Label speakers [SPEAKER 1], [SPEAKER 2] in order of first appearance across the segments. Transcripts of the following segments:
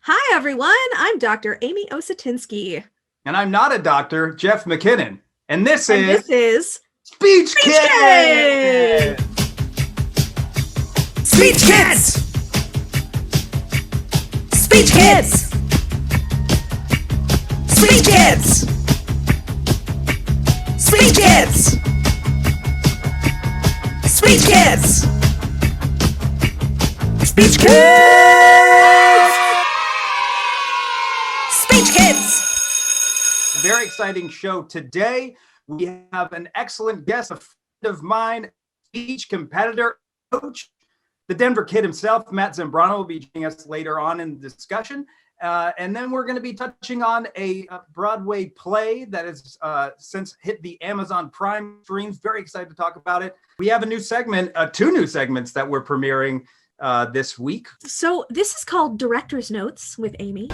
[SPEAKER 1] Hi, everyone. I'm Dr. Amy Osatinsky.
[SPEAKER 2] And I'm not a doctor, Jeff McKinnon. And this
[SPEAKER 1] And
[SPEAKER 2] is
[SPEAKER 1] this is
[SPEAKER 2] Speech
[SPEAKER 1] Speech
[SPEAKER 2] Kids!
[SPEAKER 1] Kids!
[SPEAKER 3] Speech Kids! Speech Kids! Speech Kids! Speech Kids! Speech Kids! Speech Kids! Speech Kids!
[SPEAKER 2] Very exciting show today. We have an excellent guest, a friend of mine, speech competitor, coach, the Denver kid himself, Matt Zambrano, will be joining us later on in the discussion. And then we're going to be touching on a Broadway play that has since hit the Amazon Prime streams. Very excited to talk about it. We have a new segment, two new segments that we're premiering this week.
[SPEAKER 1] So this is called Director's Notes with Amy.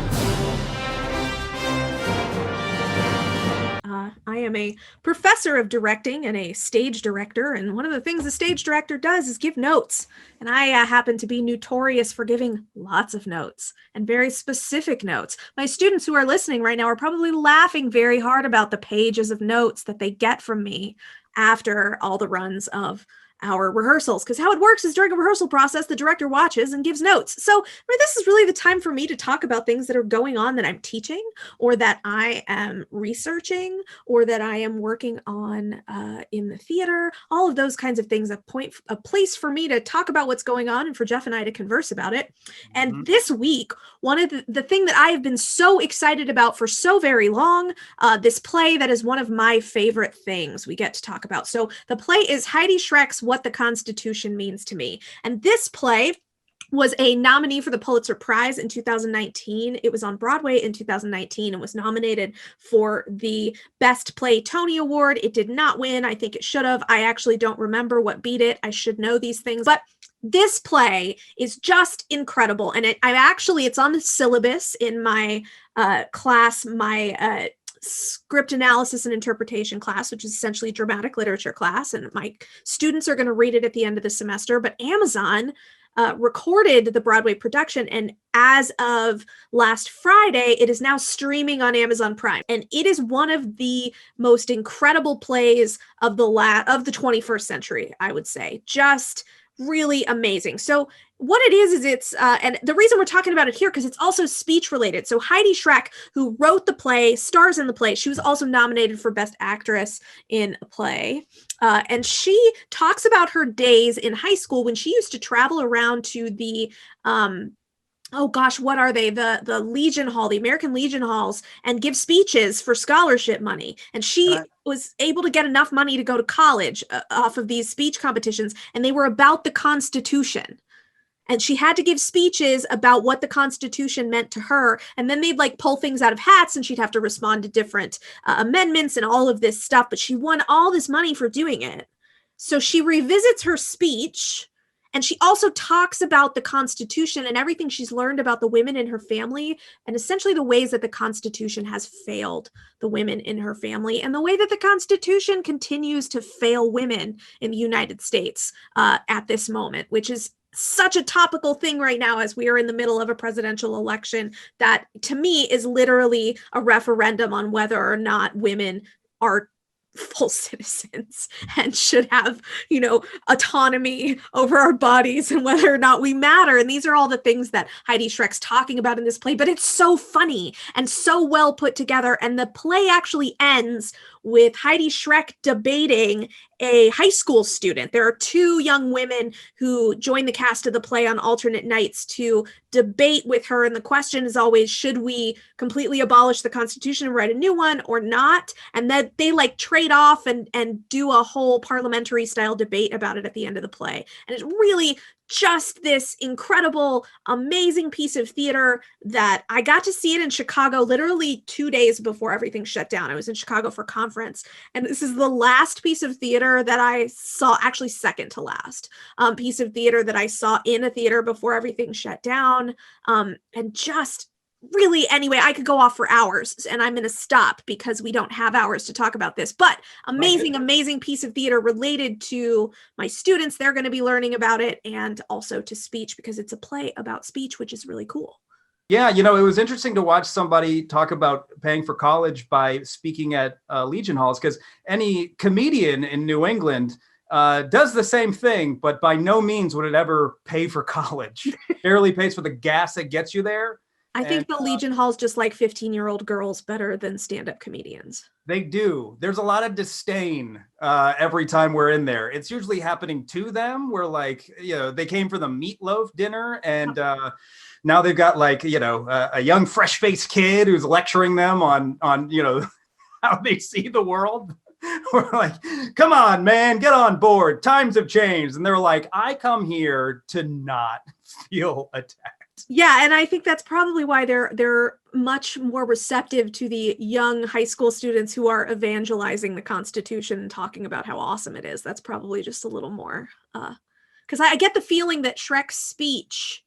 [SPEAKER 1] I am a professor of directing and a stage director, and one of the things a stage director does is give notes. And I happen to be notorious for giving lots of notes and very specific notes. My students who are listening right now are probably laughing very hard about the pages of notes that they get from me after all the runs of our rehearsals, because how it works is during a rehearsal process, the director watches and gives notes. So this is really the time for me to talk about things that are going on that I'm teaching, or that I am researching, or that I am working on in the theater. All of those kinds of things, a place for me to talk about what's going on and for Jeff and I to converse about it. And this week, one of the thing that I have been so excited about for so very long, this play that is one of my favorite things we get to talk about. So the play is Heidi Shreck's What the Constitution Means to Me. And this play was a nominee for the Pulitzer Prize in 2019. It was on Broadway in 2019 and was nominated for the Best Play Tony Award. It did not win. I think it should have. I actually don't remember what beat it. I should know these things, but this play is just incredible. And it's on the syllabus in my class, my script analysis and interpretation class, which is essentially dramatic literature class. And my students are going to read it at the end of the semester. But Amazon recorded the Broadway production. And as of last Friday, it is now streaming on Amazon Prime. And it is one of the most incredible plays of the 21st century, I would say. Just really amazing. So what it is it's, and the reason we're talking about it here, because it's also speech related. So Heidi Shreck, who wrote the play, stars in the play. She was also nominated for Best Actress in a Play. And she talks about her days in high school when she used to travel around to the, oh gosh, what are they? The Legion Hall, the American Legion Halls, and give speeches for scholarship money. And she was able to get enough money to go to college off of these speech competitions, and they were about the Constitution. And she had to give speeches about what the Constitution meant to her. And then they'd pull things out of hats, and she'd have to respond to different amendments and all of this stuff. But she won all this money for doing it. So she revisits her speech. And she also talks about the Constitution and everything she's learned about the women in her family, and essentially the ways that the Constitution has failed the women in her family, and the way that the Constitution continues to fail women in the United States at this moment, which is such a topical thing right now as we are in the middle of a presidential election that, to me, is literally a referendum on whether or not women are full citizens and should have, autonomy over our bodies and whether or not we matter. And these are all the things that Heidi Shreck's talking about in this play, but it's so funny and so well put together. And the play actually ends with Heidi Shreck debating a high school student. There are two young women who join the cast of the play on alternate nights to debate with her. And the question is always, should we completely abolish the Constitution and write a new one or not? And that they trade off and do a whole parliamentary style debate about it at the end of the play. And it's really just this incredible, amazing piece of theater that I got to see it in Chicago literally 2 days before everything shut down. I was in Chicago for conference, and this is the last piece of theater that I saw, actually second to last piece of theater that I saw in a theater before everything shut down. And just really, anyway, I could go off for hours, and I'm going to stop because we don't have hours to talk about this, but amazing piece of theater related to my students. They're going to be learning about it, and also to speech, because it's a play about speech, which is really cool.
[SPEAKER 2] Yeah, it was interesting to watch somebody talk about paying for college by speaking at Legion halls, because any comedian in New England does the same thing, but by no means would it ever pay for college. Barely pays for the gas that gets you there.
[SPEAKER 1] I think the Legion halls just like 15-year-old girls better than stand-up comedians.
[SPEAKER 2] They do. There's a lot of disdain every time we're in there. It's usually happening to them. We're like, they came for the meatloaf dinner, and now they've got like, a young fresh-faced kid who's lecturing them on how they see the world. We're like, come on, man, get on board. Times have changed. And they're like, I come here to not feel attacked.
[SPEAKER 1] Yeah, and I think that's probably why they're much more receptive to the young high school students who are evangelizing the Constitution and talking about how awesome it is. That's probably just a little more, because I get the feeling that Shreck's speech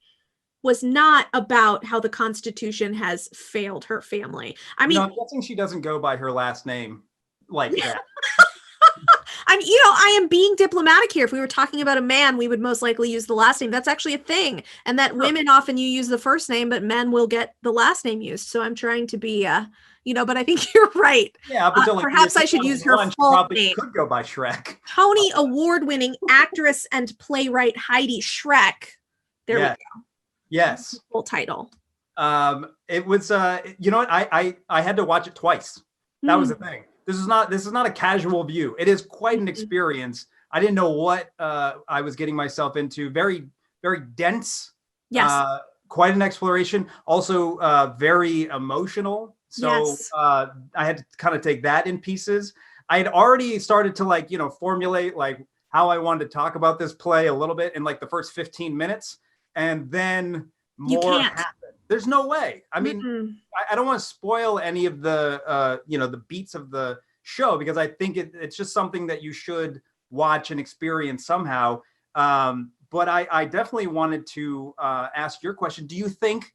[SPEAKER 1] was not about how the Constitution has failed her family. I mean,
[SPEAKER 2] I'm guessing she doesn't go by her last name like that.
[SPEAKER 1] I mean, I am being diplomatic here. If we were talking about a man, we would most likely use the last name. That's actually a thing. And that women often you use the first name, but men will get the last name used. So I'm trying to be, but I think you're right.
[SPEAKER 2] Yeah, but
[SPEAKER 1] perhaps I should use her full name.
[SPEAKER 2] Could go by Shreck.
[SPEAKER 1] Tony Award-winning actress and playwright Heidi Shreck. There we go.
[SPEAKER 2] Yes.
[SPEAKER 1] Full title.
[SPEAKER 2] It was, I had to watch it twice. That was the thing. This is not a casual view. It is quite an experience. I didn't know what I was getting myself into. Very, very dense.
[SPEAKER 1] Yes.
[SPEAKER 2] Quite an exploration. Also very emotional. So
[SPEAKER 1] Yes.
[SPEAKER 2] I had to kind of take that in pieces. I had already started to formulate like how I wanted to talk about this play a little bit in like the first 15 minutes. And then more happened. There's no way. I mean, I don't want to spoil any of the, the beats of the show, because I think it's just something that you should watch and experience somehow. But I definitely wanted to ask your question. Do you think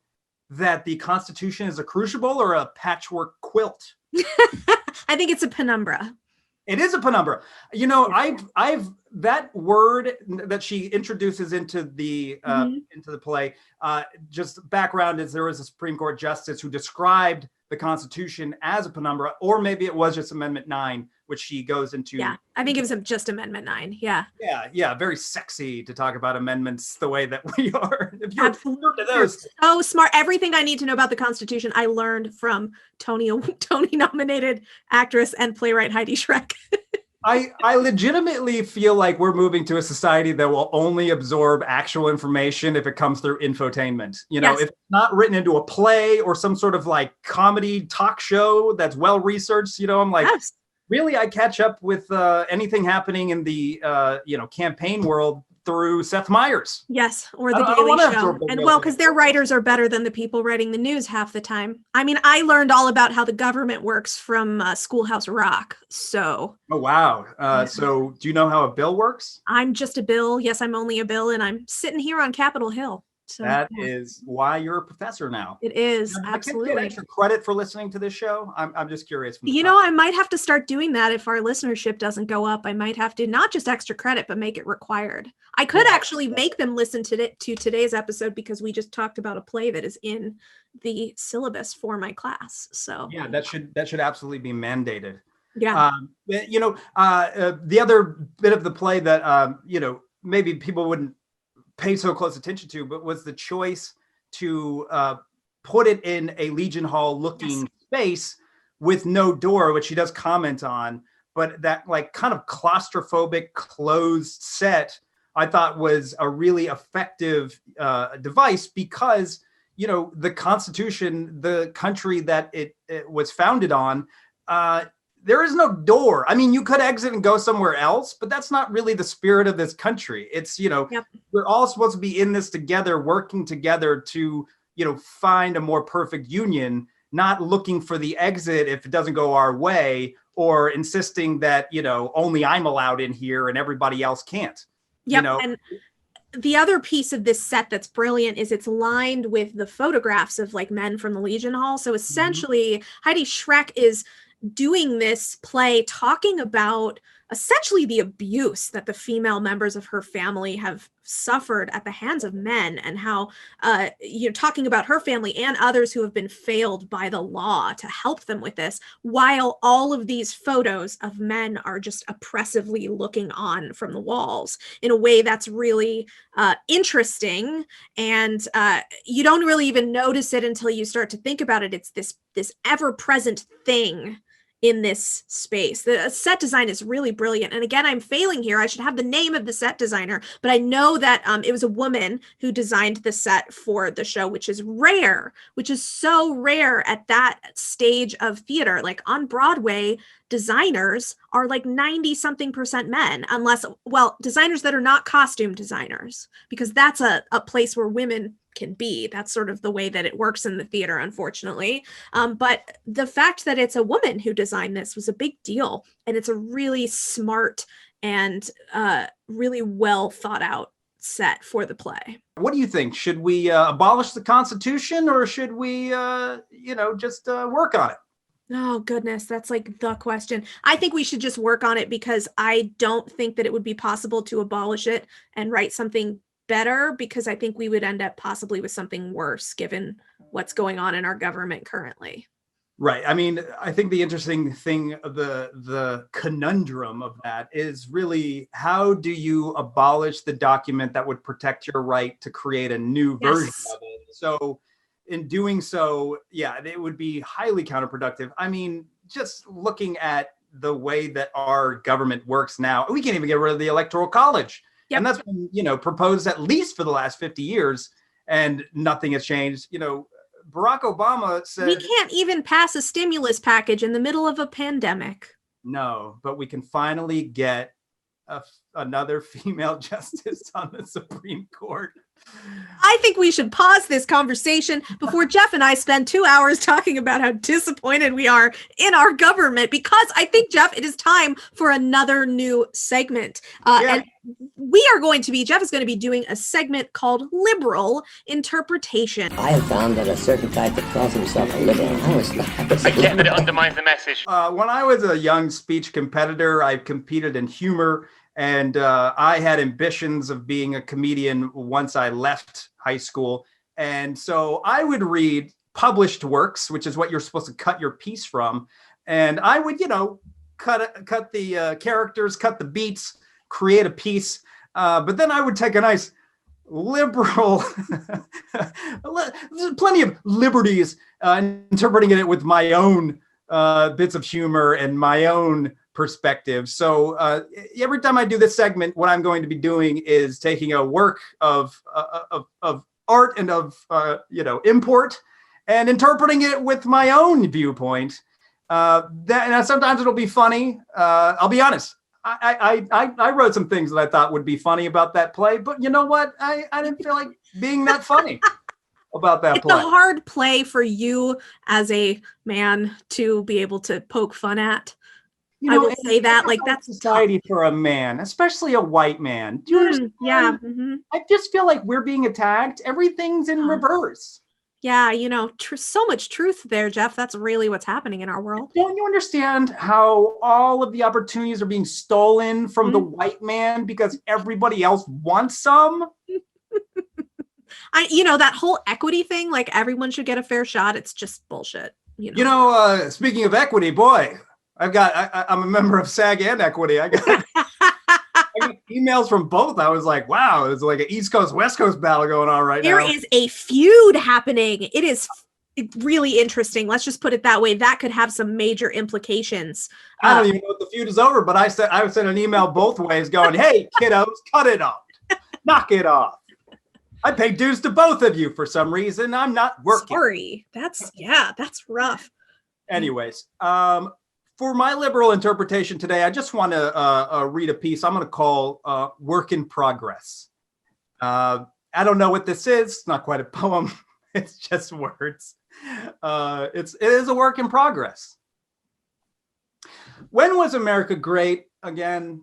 [SPEAKER 2] that the Constitution is a crucible or a patchwork quilt?
[SPEAKER 1] I think it's a penumbra.
[SPEAKER 2] It is a penumbra. I've that word that she introduces into the play. Just background is there was a Supreme Court justice who described the Constitution as a penumbra, or maybe it was just Amendment 9, which she goes into.
[SPEAKER 1] Yeah, I think it was just Amendment 9. Yeah.
[SPEAKER 2] Yeah. Very sexy to talk about amendments the way that we are. If you're
[SPEAKER 1] Absolutely.
[SPEAKER 2] to those.
[SPEAKER 1] So smart. Everything I need to know about the Constitution, I learned from Tony-nominated actress and playwright Heidi Shreck.
[SPEAKER 2] I legitimately feel like we're moving to a society that will only absorb actual information if it comes through infotainment. If it's not written into a play or some sort of like comedy talk show that's well researched, I'm like, yes. Really, I catch up with anything happening in the campaign world through Seth Meyers.
[SPEAKER 1] Yes, or the Daily Show. And because their writers are better than the people writing the news half the time. I mean, I learned all about how the government works from Schoolhouse Rock. So.
[SPEAKER 2] Oh, wow. So do you know how a bill works?
[SPEAKER 1] I'm just a bill. Yes, I'm only a bill, and I'm sitting here on Capitol Hill. So,
[SPEAKER 2] that is why you're a professor now.
[SPEAKER 1] It is, absolutely.
[SPEAKER 2] Can I get extra credit for listening to this show? I'm just curious.
[SPEAKER 1] I might have to start doing that if our listenership doesn't go up. I might have to not just extra credit, but make it required. I could actually make them listen to today's episode, because we just talked about a play that is in the syllabus for my class. So
[SPEAKER 2] yeah, that should absolutely be mandated.
[SPEAKER 1] Yeah.
[SPEAKER 2] The other bit of the play that maybe people wouldn't pay so close attention to, but was the choice to put it in a Legion Hall looking space with no door, which she does comment on, but that like kind of claustrophobic closed set I thought was a really effective device, because the Constitution, the country that it was founded on, there is no door. I mean, you could exit and go somewhere else, but that's not really the spirit of this country. It's, we're all supposed to be in this together, working together to, find a more perfect union, not looking for the exit if it doesn't go our way, or insisting that, only I'm allowed in here and everybody else can't.
[SPEAKER 1] Yep. And the other piece of this set that's brilliant is it's lined with the photographs of like men from the Legion Hall. So essentially, Heidi Shreck is doing this play talking about essentially the abuse that the female members of her family have suffered at the hands of men, and how you're talking about her family and others who have been failed by the law to help them with this, while all of these photos of men are just oppressively looking on from the walls in a way that's really interesting. And you don't really even notice it until you start to think about it. It's this ever-present thing in this space. The set design is really brilliant. And again, I'm failing here. I should have the name of the set designer, but I know that it was a woman who designed the set for the show, which is rare, which is so rare at that stage of theater. Like on Broadway, designers are like 90-something% men, unless, well, designers that are not costume designers, because that's a place where women can be. That's sort of the way that it works in the theater, unfortunately. But the fact that it's a woman who designed this was a big deal. And it's a really smart and really well thought out set for the play.
[SPEAKER 2] What do you think? Should we abolish the Constitution, or should we, just work on it?
[SPEAKER 1] Oh, goodness. That's like the question. I think we should just work on it, because I don't think that it would be possible to abolish it and write something better, because I think we would end up possibly with something worse given what's going on in our government currently.
[SPEAKER 2] Right. I mean, I think the interesting thing, the conundrum of that is really, how do you abolish the document that would protect your right to create a new version of it? So in doing so, yeah, it would be highly counterproductive. I mean, just looking at the way that our government works now, we can't even get rid of the Electoral College. Yep. And that's been, proposed at least for the last 50 years, and nothing has changed. Barack Obama said
[SPEAKER 1] we can't even pass a stimulus package in the middle of a pandemic.
[SPEAKER 2] No, but we can finally get another female justice on the Supreme Court.
[SPEAKER 1] I think we should pause this conversation before Jeff and I spend 2 hours talking about how disappointed we are in our government, because I think, Jeff, it is time for another new segment. And Jeff is going to be doing a segment called Liberal Interpretation.
[SPEAKER 4] I have found that a certain type that calls himself a liberal,
[SPEAKER 5] I get that it undermines the message.
[SPEAKER 2] When I was a young speech competitor, I competed in humor. And I had ambitions of being a comedian once I left high school. And so I would read published works, which is what you're supposed to cut your piece from. And I would, cut the characters, cut the beats, create a piece. But then I would take a nice liberal, plenty of liberties, interpreting it with my own bits of humor and my own perspective. So every time I do this segment, what I'm going to be doing is taking a work of art and of import, and interpreting it with my own viewpoint. And sometimes it'll be funny. I'll be honest. I wrote some things that I thought would be funny about that play, but you know what? I didn't feel like being that funny about that play.
[SPEAKER 1] It's a hard play for you as a man to be able to poke fun at. I would say that, like, that's
[SPEAKER 2] society for a man, especially a white man. Do you understand?
[SPEAKER 1] Yeah. Mm-hmm.
[SPEAKER 2] I just feel like we're being attacked. Everything's in reverse.
[SPEAKER 1] Yeah, so much truth there, Jeff. That's really what's happening in our world.
[SPEAKER 2] Don't you understand how all of the opportunities are being stolen from the white man because everybody else wants some?
[SPEAKER 1] That whole equity thing, like everyone should get a fair shot. It's just bullshit.
[SPEAKER 2] Speaking of equity, boy, I'm a member of SAG and Equity. I got emails from both. I was like, wow, it's like an East Coast, West Coast battle going on right now.
[SPEAKER 1] There is a feud happening. It is really interesting. Let's just put it that way. That could have some major implications.
[SPEAKER 2] I don't even know if the feud is over, but I sent an email both ways going, hey, kiddos, cut it off. Knock it off. I pay dues to both of you for some reason. I'm not working.
[SPEAKER 1] Sorry. That's rough.
[SPEAKER 2] Anyways, for my liberal interpretation today, I just want to read a piece I'm going to call Work in Progress. I don't know what this is. It's not quite a poem. It's just words. It is a work in progress. When was America great? Again,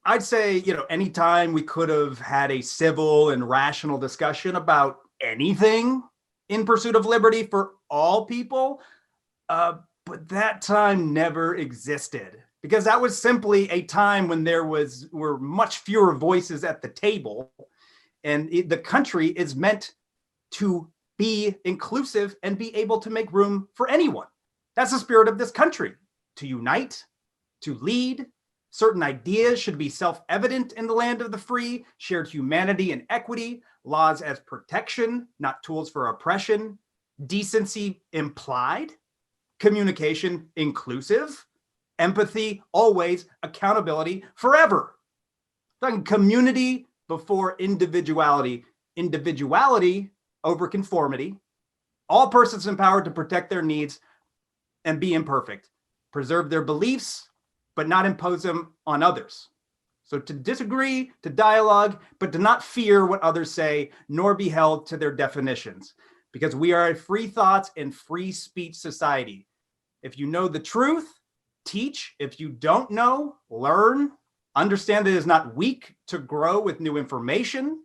[SPEAKER 2] I'd say, anytime we could have had a civil and rational discussion about anything in pursuit of liberty for all people. But that time never existed, because that was simply a time when were much fewer voices at the table. And the country is meant to be inclusive and be able to make room for anyone. That's the spirit of this country, to unite, to lead. Certain ideas should be self-evident in the land of the free, shared humanity and equity, laws as protection, not tools for oppression, decency implied, communication inclusive, empathy always, accountability forever. Talking community before individuality, individuality over conformity, all persons empowered to protect their needs and be imperfect, preserve their beliefs, but not impose them on others. So to disagree, to dialogue, but to not fear what others say, nor be held to their definitions, because we are a free thoughts and free speech society. If you know the truth, teach. If you don't know, learn. Understand that it is not weak to grow with new information.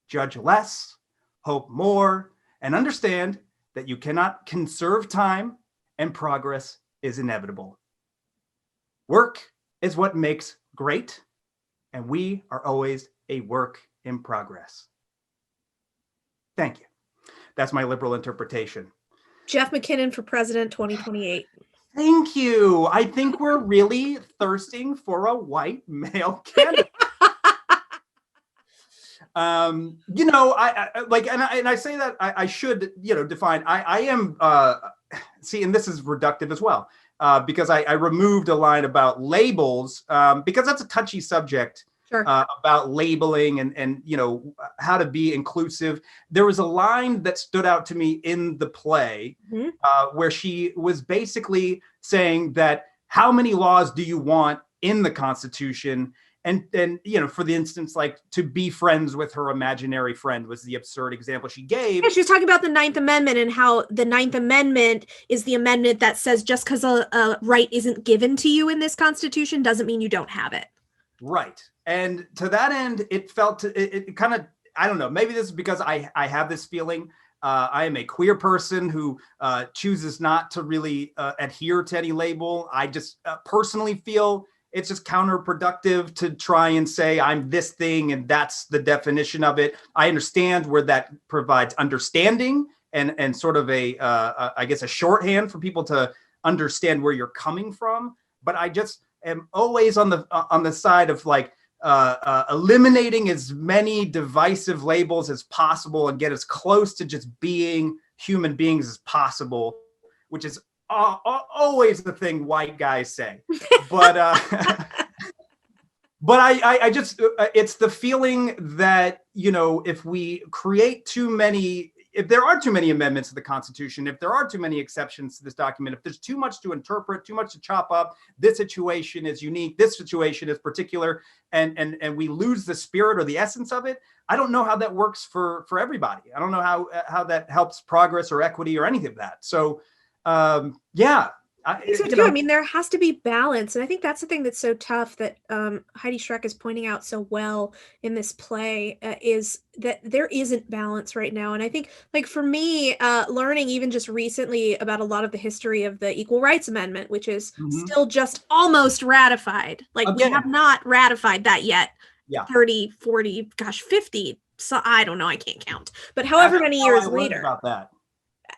[SPEAKER 2] Judge less, hope more, and understand that you cannot conserve time and progress is inevitable. Work is what makes great, and we are always a work in progress. Thank you. That's my liberal interpretation.
[SPEAKER 1] Jeff McKinnon for president 2028.
[SPEAKER 2] Thank you. I think we're really thirsting for a white male candidate. I like, and I say that I should, define. I am see, and this is reductive as well, because I removed a line about labels, because that's a touchy subject.
[SPEAKER 1] Sure.
[SPEAKER 2] About labeling and how to be inclusive. There was a line that stood out to me in the play, where she was basically saying that how many laws do you want in the Constitution? And for the instance, like to be friends with her imaginary friend was the absurd example she gave.
[SPEAKER 1] Yeah, she was talking about the Ninth Amendment and how the Ninth Amendment is the amendment that says just because a right isn't given to you in this Constitution doesn't mean you don't have it.
[SPEAKER 2] Right. And to that end, it felt, it kind of, I don't know, maybe this is because I have this feeling. I am a queer person who chooses not to really adhere to any label. I just personally feel it's just counterproductive to try and say I'm this thing and that's the definition of it. I understand where that provides understanding and sort of I guess a shorthand for people to understand where you're coming from. But I just am always on the side of like eliminating as many divisive labels as possible and get as close to just being human beings as possible, which is always the thing white guys say. But but I just it's the feeling that if we create too many, if there are too many amendments to the Constitution, if there are too many exceptions to this document, if there's too much to interpret, too much to chop up, this situation is unique, this situation is particular, and we lose the spirit or the essence of it. I don't know how that works for everybody. I don't know how that helps progress or equity or any of that. So yeah.
[SPEAKER 1] I mean, there has to be balance. And I think that's the thing that's so tough that Heidi Shreck is pointing out so well in this play, is that there isn't balance right now. And I think, like, for me, learning even just recently about a lot of the history of the Equal Rights Amendment, which is still just almost ratified. Like, we have not ratified that yet. Yeah. 30, 40, gosh, 50. So I don't know. I can't count. But however many years later.
[SPEAKER 2] About that.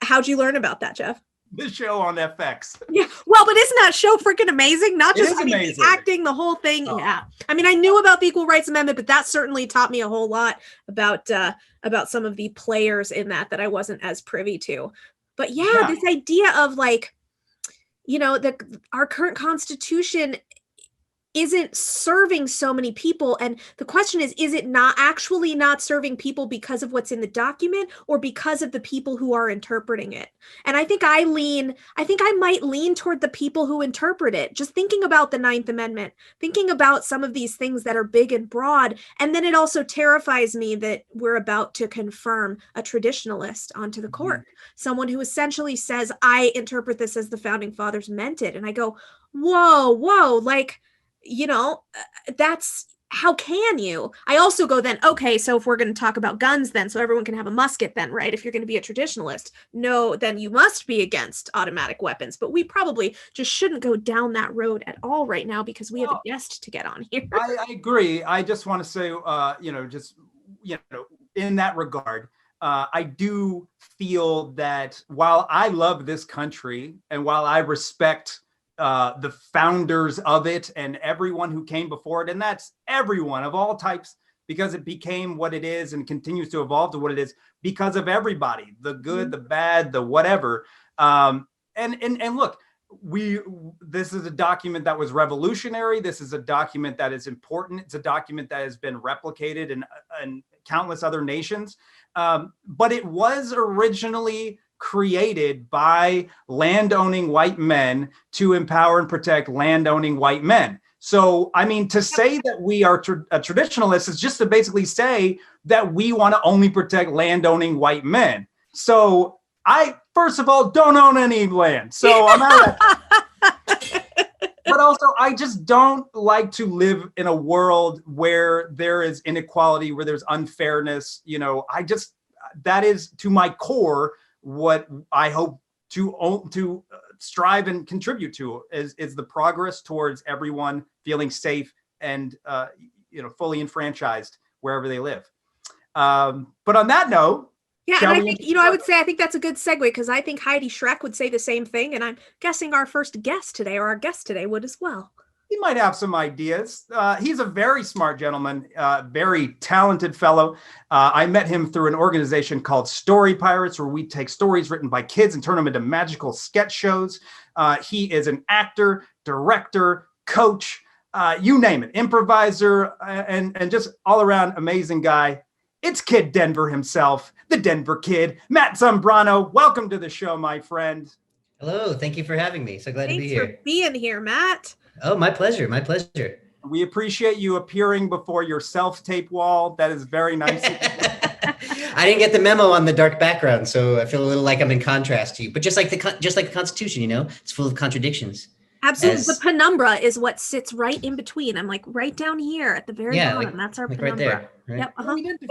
[SPEAKER 1] How'd you learn about that, Jeff?
[SPEAKER 2] The show on FX.
[SPEAKER 1] Yeah. Well, but isn't that show freaking amazing? Not just the acting, the whole thing. Oh. Yeah. I mean, I knew about the Equal Rights Amendment, but that certainly taught me a whole lot about some of the players in that I wasn't as privy to. But yeah, this idea of like, our current Constitution isn't serving so many people. And the question is it not actually not serving people because of what's in the document or because of the people who are interpreting it? And I think I might lean toward the people who interpret it. Just thinking about the Ninth Amendment, thinking about some of these things that are big and broad. And then it also terrifies me that we're about to confirm a traditionalist onto the court, someone who essentially says, I interpret this as the founding fathers meant it. And I go, whoa, like, that's, how can you? I also go then, okay, so if we're going to talk about guns then, so everyone can have a musket then, right? If you're going to be a traditionalist, no, then you must be against automatic weapons. But we probably just shouldn't go down that road at all right now because we have a guest to get on here.
[SPEAKER 2] I agree. I just want to say, just in that regard, I do feel that while I love this country and while I respect the founders of it and everyone who came before it, and that's everyone of all types, because it became what it is and continues to evolve to what it is because of everybody, the good, the bad, the whatever. And look, this is a document that was revolutionary. This is a document that is important. It's a document that has been replicated in countless other nations. But it was originally created by landowning white men to empower and protect landowning white men. So, I mean, to say that we are a traditionalist is just to basically say that we want to only protect landowning white men. So I, first of all, don't own any land. So I'm out of that. But also, I just don't like to live in a world where there is inequality, where there's unfairness. That is to my core what I hope to strive and contribute to is the progress towards everyone feeling safe and fully enfranchised wherever they live. But on that note,
[SPEAKER 1] yeah, and I think I think that's a good segue, because I think Heidi Shreck would say the same thing, and I'm guessing our guest today would as well.
[SPEAKER 2] He might have some ideas. He's a very smart gentleman, very talented fellow. I met him through an organization called Story Pirates, where we take stories written by kids and turn them into magical sketch shows. He is an actor, director, coach, you name it, improviser, and just all around amazing guy. It's Kid Denver himself, the Denver Kid, Matt Zambrano. Welcome to the show, my friend.
[SPEAKER 6] Hello, thank you for having me. So glad to be here.
[SPEAKER 1] Thanks for being here, Matt.
[SPEAKER 6] Oh, my pleasure, my pleasure.
[SPEAKER 2] We appreciate you appearing before your self-tape wall. That is very nice.
[SPEAKER 6] I didn't get the memo on the dark background, so I feel a little like I'm in contrast to you. But just like the Constitution, it's full of contradictions.
[SPEAKER 1] Absolutely. The penumbra is what sits right in between. I'm like right down here at the very bottom. That's our penumbra.
[SPEAKER 6] Right there. Right?
[SPEAKER 1] Yep.
[SPEAKER 2] We didn't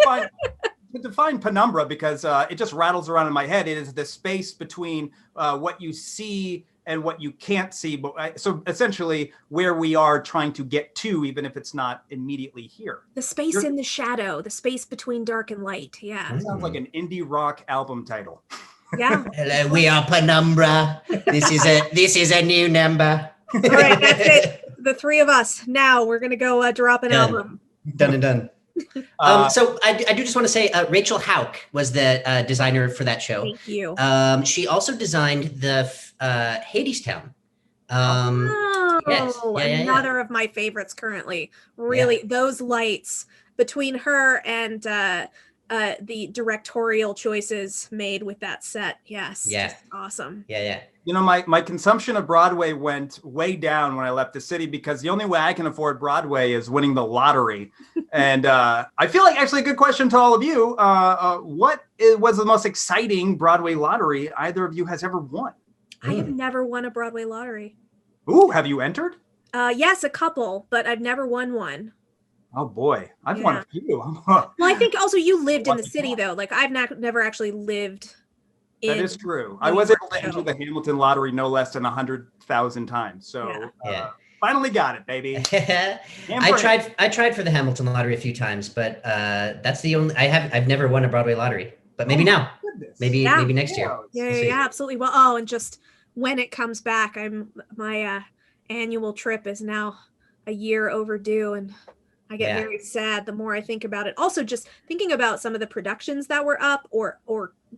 [SPEAKER 2] define penumbra because it just rattles around in my head. It is the space between what you see and what you can't see. But so essentially where we are trying to get to, even if it's not immediately here.
[SPEAKER 1] The space in the shadow, the space between dark and light. Yeah.
[SPEAKER 2] That sounds like an indie rock album title.
[SPEAKER 1] Yeah.
[SPEAKER 6] Hello, we are Penumbra. This is a new number.
[SPEAKER 1] All right, that's it. The three of us. Now we're gonna go drop an album.
[SPEAKER 6] Done and done. So I do just want to say Rachel Hauk was the designer for that show.
[SPEAKER 1] Thank you.
[SPEAKER 6] She also designed the Hadestown.
[SPEAKER 1] Another of my favorites currently. Really, those lights between her and the directorial choices made with that set. Yes. Yeah. Awesome.
[SPEAKER 6] Yeah.
[SPEAKER 2] My consumption of Broadway went way down when I left the city because the only way I can afford Broadway is winning the lottery. And I feel like actually a good question to all of you. What was the most exciting Broadway lottery either of you has ever won?
[SPEAKER 1] I have never won a Broadway lottery.
[SPEAKER 2] Ooh, have you entered?
[SPEAKER 1] Yes, a couple, but I've never won one.
[SPEAKER 2] Oh boy, I've won a few.
[SPEAKER 1] Well, I think also you lived in the city though. Like I've never actually lived in.
[SPEAKER 2] That is true. I was able to enter the Hamilton lottery no less than 100,000 times. So finally got it, baby.
[SPEAKER 6] I tried for the Hamilton lottery a few times, but that's the only I've never won a Broadway lottery. But maybe now. Maybe next year.
[SPEAKER 1] Yeah, absolutely. Well, and just when it comes back, my annual trip is now a year overdue, and I get very sad the more I think about it. Also, just thinking about some of the productions that were up or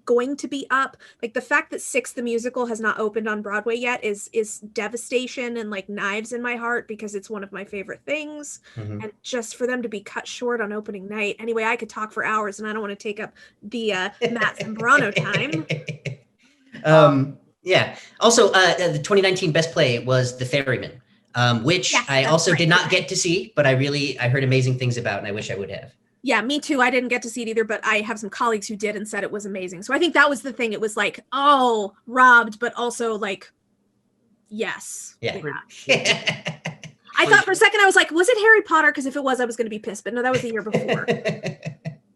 [SPEAKER 1] going to be up, like the fact that Six the Musical has not opened on Broadway yet is devastation and like knives in my heart, because it's one of my favorite things. Mm-hmm. And just for them to be cut short on opening night. Anyway, I could talk for hours, and I don't want to take up the Matt Zambrano time.
[SPEAKER 6] Also, the 2019 Best Play was The Ferryman. Which I also did not get to see, but I heard amazing things about, and I wish I would have.
[SPEAKER 1] Yeah, me too. I didn't get to see it either, but I have some colleagues who did and said it was amazing. So I think that was the thing. It was like, oh, robbed, but also like, yes.
[SPEAKER 6] Yeah.
[SPEAKER 1] I thought for a second, I was like, was it Harry Potter? Because if it was, I was going to be pissed. But no, that was the year before.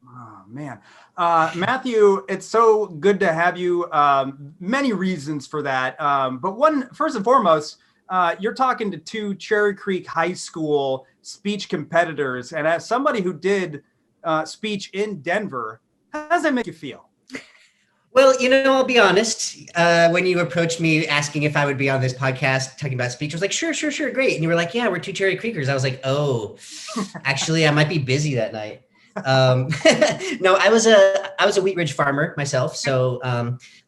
[SPEAKER 2] Oh, man. Matthew, it's so good to have you. Many reasons for that. But one, first and foremost, you're talking to two Cherry Creek High School speech competitors. And as somebody who did speech in Denver. How does that make you feel?
[SPEAKER 6] Well, I'll be honest. When you approached me asking if I would be on this podcast talking about speech, I was like, sure, great. And you were like, yeah, we're two Cherry Creekers. I was like, oh, actually, I might be busy that night. No, I was a Wheat Ridge farmer myself. So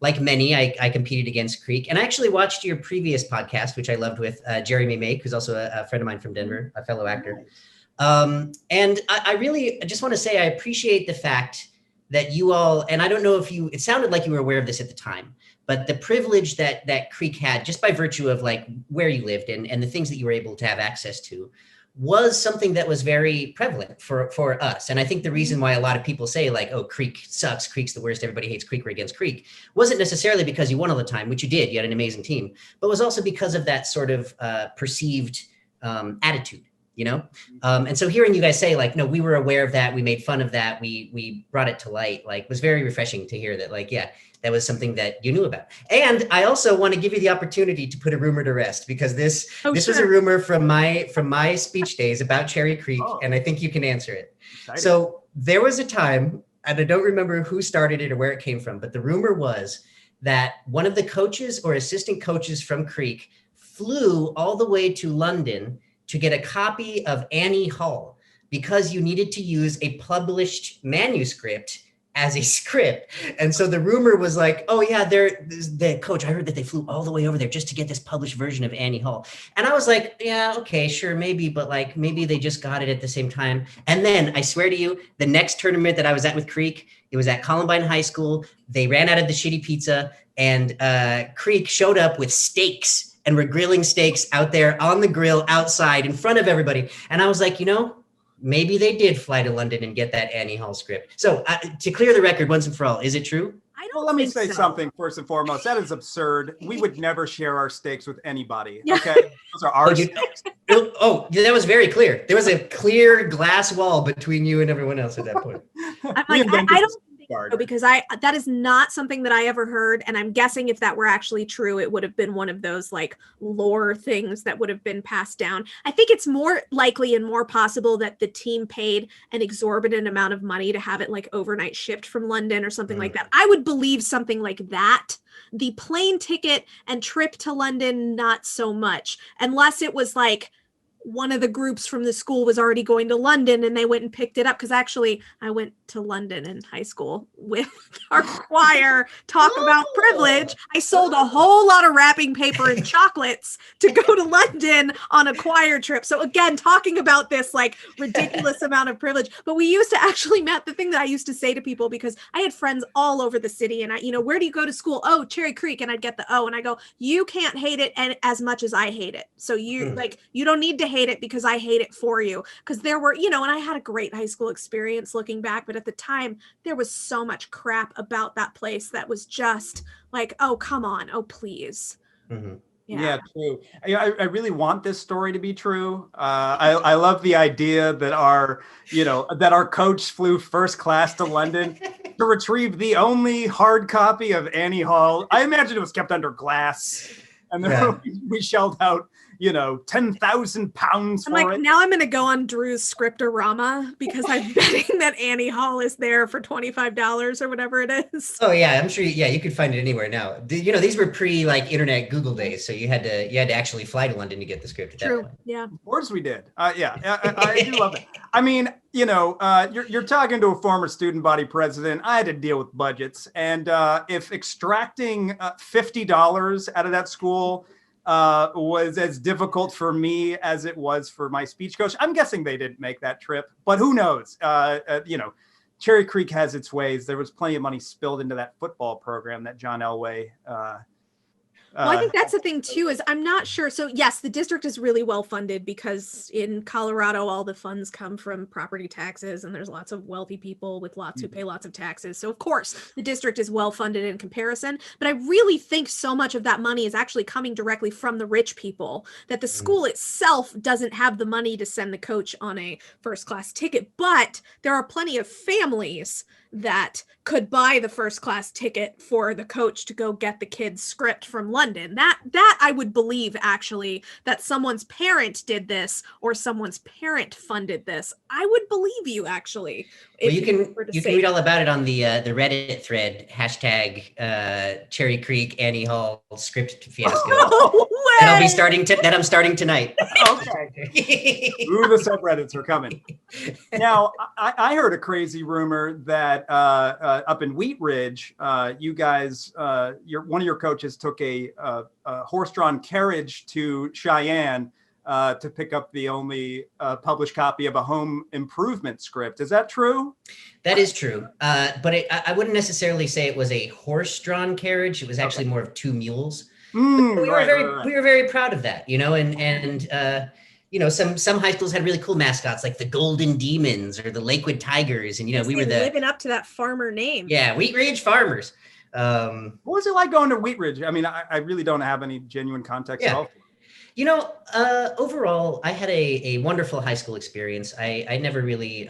[SPEAKER 6] like many, I competed against Creek. And I actually watched your previous podcast, which I loved with Jeremy Make, who's also a friend of mine from Denver, a fellow actor. And I really just want to say I appreciate the fact that you all, and I don't know if it sounded like you were aware of this at the time, but the privilege that Creek had just by virtue of like where you lived and the things that you were able to have access to was something that was very prevalent for us. And I think the reason why a lot of people say like, oh, Creek sucks, Creek's the worst, everybody hates Creek, we're against Creek, wasn't necessarily because you won all the time, which you did, you had an amazing team, but was also because of that sort of perceived attitude. And so hearing you guys say like, no, we were aware of that. We made fun of that. We brought it to light, like was very refreshing to hear that, like, yeah, that was something that you knew about. And I also want to give you the opportunity to put a rumor to rest because this was a rumor from my speech days about Cherry Creek. And I think you can answer it. Exciting. So there was a time, and I don't remember who started it or where it came from, but the rumor was that one of the coaches or assistant coaches from Creek flew all the way to London to get a copy of Annie Hall because you needed to use a published manuscript as a script. And so the rumor was like, oh yeah, the coach, I heard that they flew all the way over there just to get this published version of Annie Hall. And I was like, yeah, okay, sure, maybe, but like maybe they just got it at the same time. And then I swear to you, the next tournament that I was at with Creek, it was at Columbine High School. They ran out of the shitty pizza and Creek showed up with steaks and we're grilling steaks out there on the grill outside in front of everybody. And I was like, maybe they did fly to London and get that Annie Hall script. So to clear the record once and for all, is it true?
[SPEAKER 2] Well, let me say something first and foremost. That is absurd. We would never share our steaks with anybody. Okay, those are our steaks.
[SPEAKER 6] That was very clear. There was a clear glass wall between you and everyone else at that point.
[SPEAKER 1] I'm like, I don't think so, because that is not something that I ever heard. And I'm guessing if that were actually true, it would have been one of those like lore things that would have been passed down. I think it's more likely and more possible that the team paid an exorbitant amount of money to have it like overnight shipped from London or something like that. I would believe something like that. The plane ticket and trip to London, not so much, unless it was like one of the groups from the school was already going to London and they went and picked it up. Because actually I went to London in high school with our choir. Talk about privilege. I sold a whole lot of wrapping paper and chocolates to go to London on a choir trip. So again, talking about this like ridiculous amount of privilege. But we used to actually, Matt, the thing that I used to say to people, because I had friends all over the city and where do you go to school? Oh, Cherry Creek. And I'd get the O and I go, you can't hate it as much as I hate it. So you don't need to hate it because I hate it for you. Because there were, and I had a great high school experience looking back, but at the time there was so much crap about that place that was just like, oh, come on. Oh, please.
[SPEAKER 6] Mm-hmm.
[SPEAKER 2] Yeah, true. I really want this story to be true. I love the idea that our coach flew first class to London to retrieve the only hard copy of Annie Hall. I imagine it was kept under glass, and then we shelled out 10,000 pounds for it.
[SPEAKER 1] Now I'm going to go on Drew's Scriptorama because I'm betting that Annie Hall is there for $25 or whatever it is.
[SPEAKER 6] Oh yeah, I'm sure. Yeah, you could find it anywhere now. These were pre internet Google days, so you had to actually fly to London to get the script. At that point.
[SPEAKER 1] Yeah.
[SPEAKER 2] Of course we did. I do love it. I mean, you're talking to a former student body president. I had to deal with budgets, and if extracting $50 out of that school was as difficult for me as it was for my speech coach, I'm guessing they didn't make that trip, but who knows? Cherry Creek has its ways. There was plenty of money spilled into that football program that John Elway
[SPEAKER 1] well, I think that's the thing too, is I'm not sure. So yes, the district is really well funded because in Colorado, all the funds come from property taxes and there's lots of wealthy people with lots who pay lots of taxes. So of course the district is well funded in comparison, but I really think so much of that money is actually coming directly from the rich people that the school itself doesn't have the money to send the coach on a first class ticket, but there are plenty of families that could buy the first class ticket for the coach to go get the kid's script from London. That I would believe, actually, that someone's parent did this or someone's parent funded this. I would believe you, actually.
[SPEAKER 6] Well, you can read all about it on the Reddit thread #, Cherry Creek Annie Hall script fiasco.
[SPEAKER 1] No way!
[SPEAKER 6] And I'm starting tonight.
[SPEAKER 2] Okay. Ooh, the subreddits are coming. Now, I heard a crazy rumor that up in Wheat Ridge, you guys, one of your coaches took a horse-drawn carriage to Cheyenne to pick up the only published copy of a home improvement script. Is that true?
[SPEAKER 6] That is true. But I wouldn't necessarily say it was a horse-drawn carriage. It was actually more of 2 mules. We were very proud of that, and some high schools had really cool mascots like the Golden Demons or the Lakewood Tigers, and we were
[SPEAKER 1] living up to that farmer name.
[SPEAKER 6] Yeah, Wheat Ridge Farmers.
[SPEAKER 2] What was it like going to Wheat Ridge? I mean, I really don't have any genuine context at all.
[SPEAKER 6] Overall, I had a wonderful high school experience. I never really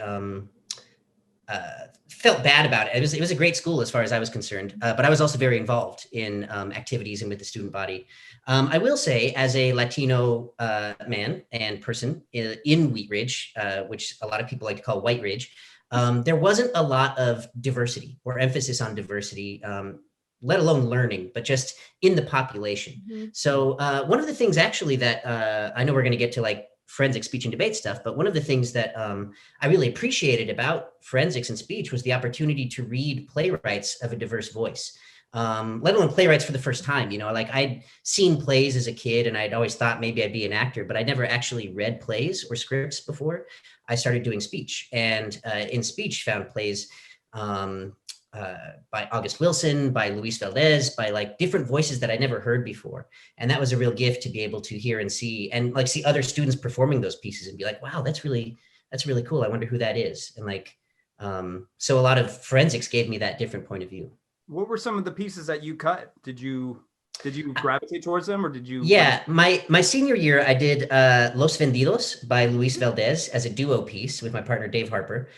[SPEAKER 6] felt bad about it. It was a great school as far as I was concerned, but I was also very involved in activities and with the student body. I will say, as a Latino man and person in Wheat Ridge, which a lot of people like to call White Ridge, there wasn't a lot of diversity or emphasis on diversity, let alone learning, but just in the population. Mm-hmm. So one of the things actually that I know we're going to get to like forensic speech and debate stuff, but one of the things that I really appreciated about forensics and speech was the opportunity to read playwrights of a diverse voice. Let alone playwrights for the first time, like I'd seen plays as a kid and I'd always thought maybe I'd be an actor, but I never actually read plays or scripts before I started doing speech. And in speech found plays by August Wilson, by Luis Valdez, by like different voices that I never heard before. And that was a real gift to be able to hear and see other students performing those pieces and be like, wow, that's really cool. I wonder who that is. And so a lot of forensics gave me that different point of view.
[SPEAKER 2] What were some of the pieces that you cut? Did you gravitate towards them, or did you?
[SPEAKER 6] Yeah, my senior year, I did Los Vendidos by Luis Valdez as a duo piece with my partner, Dave Harper.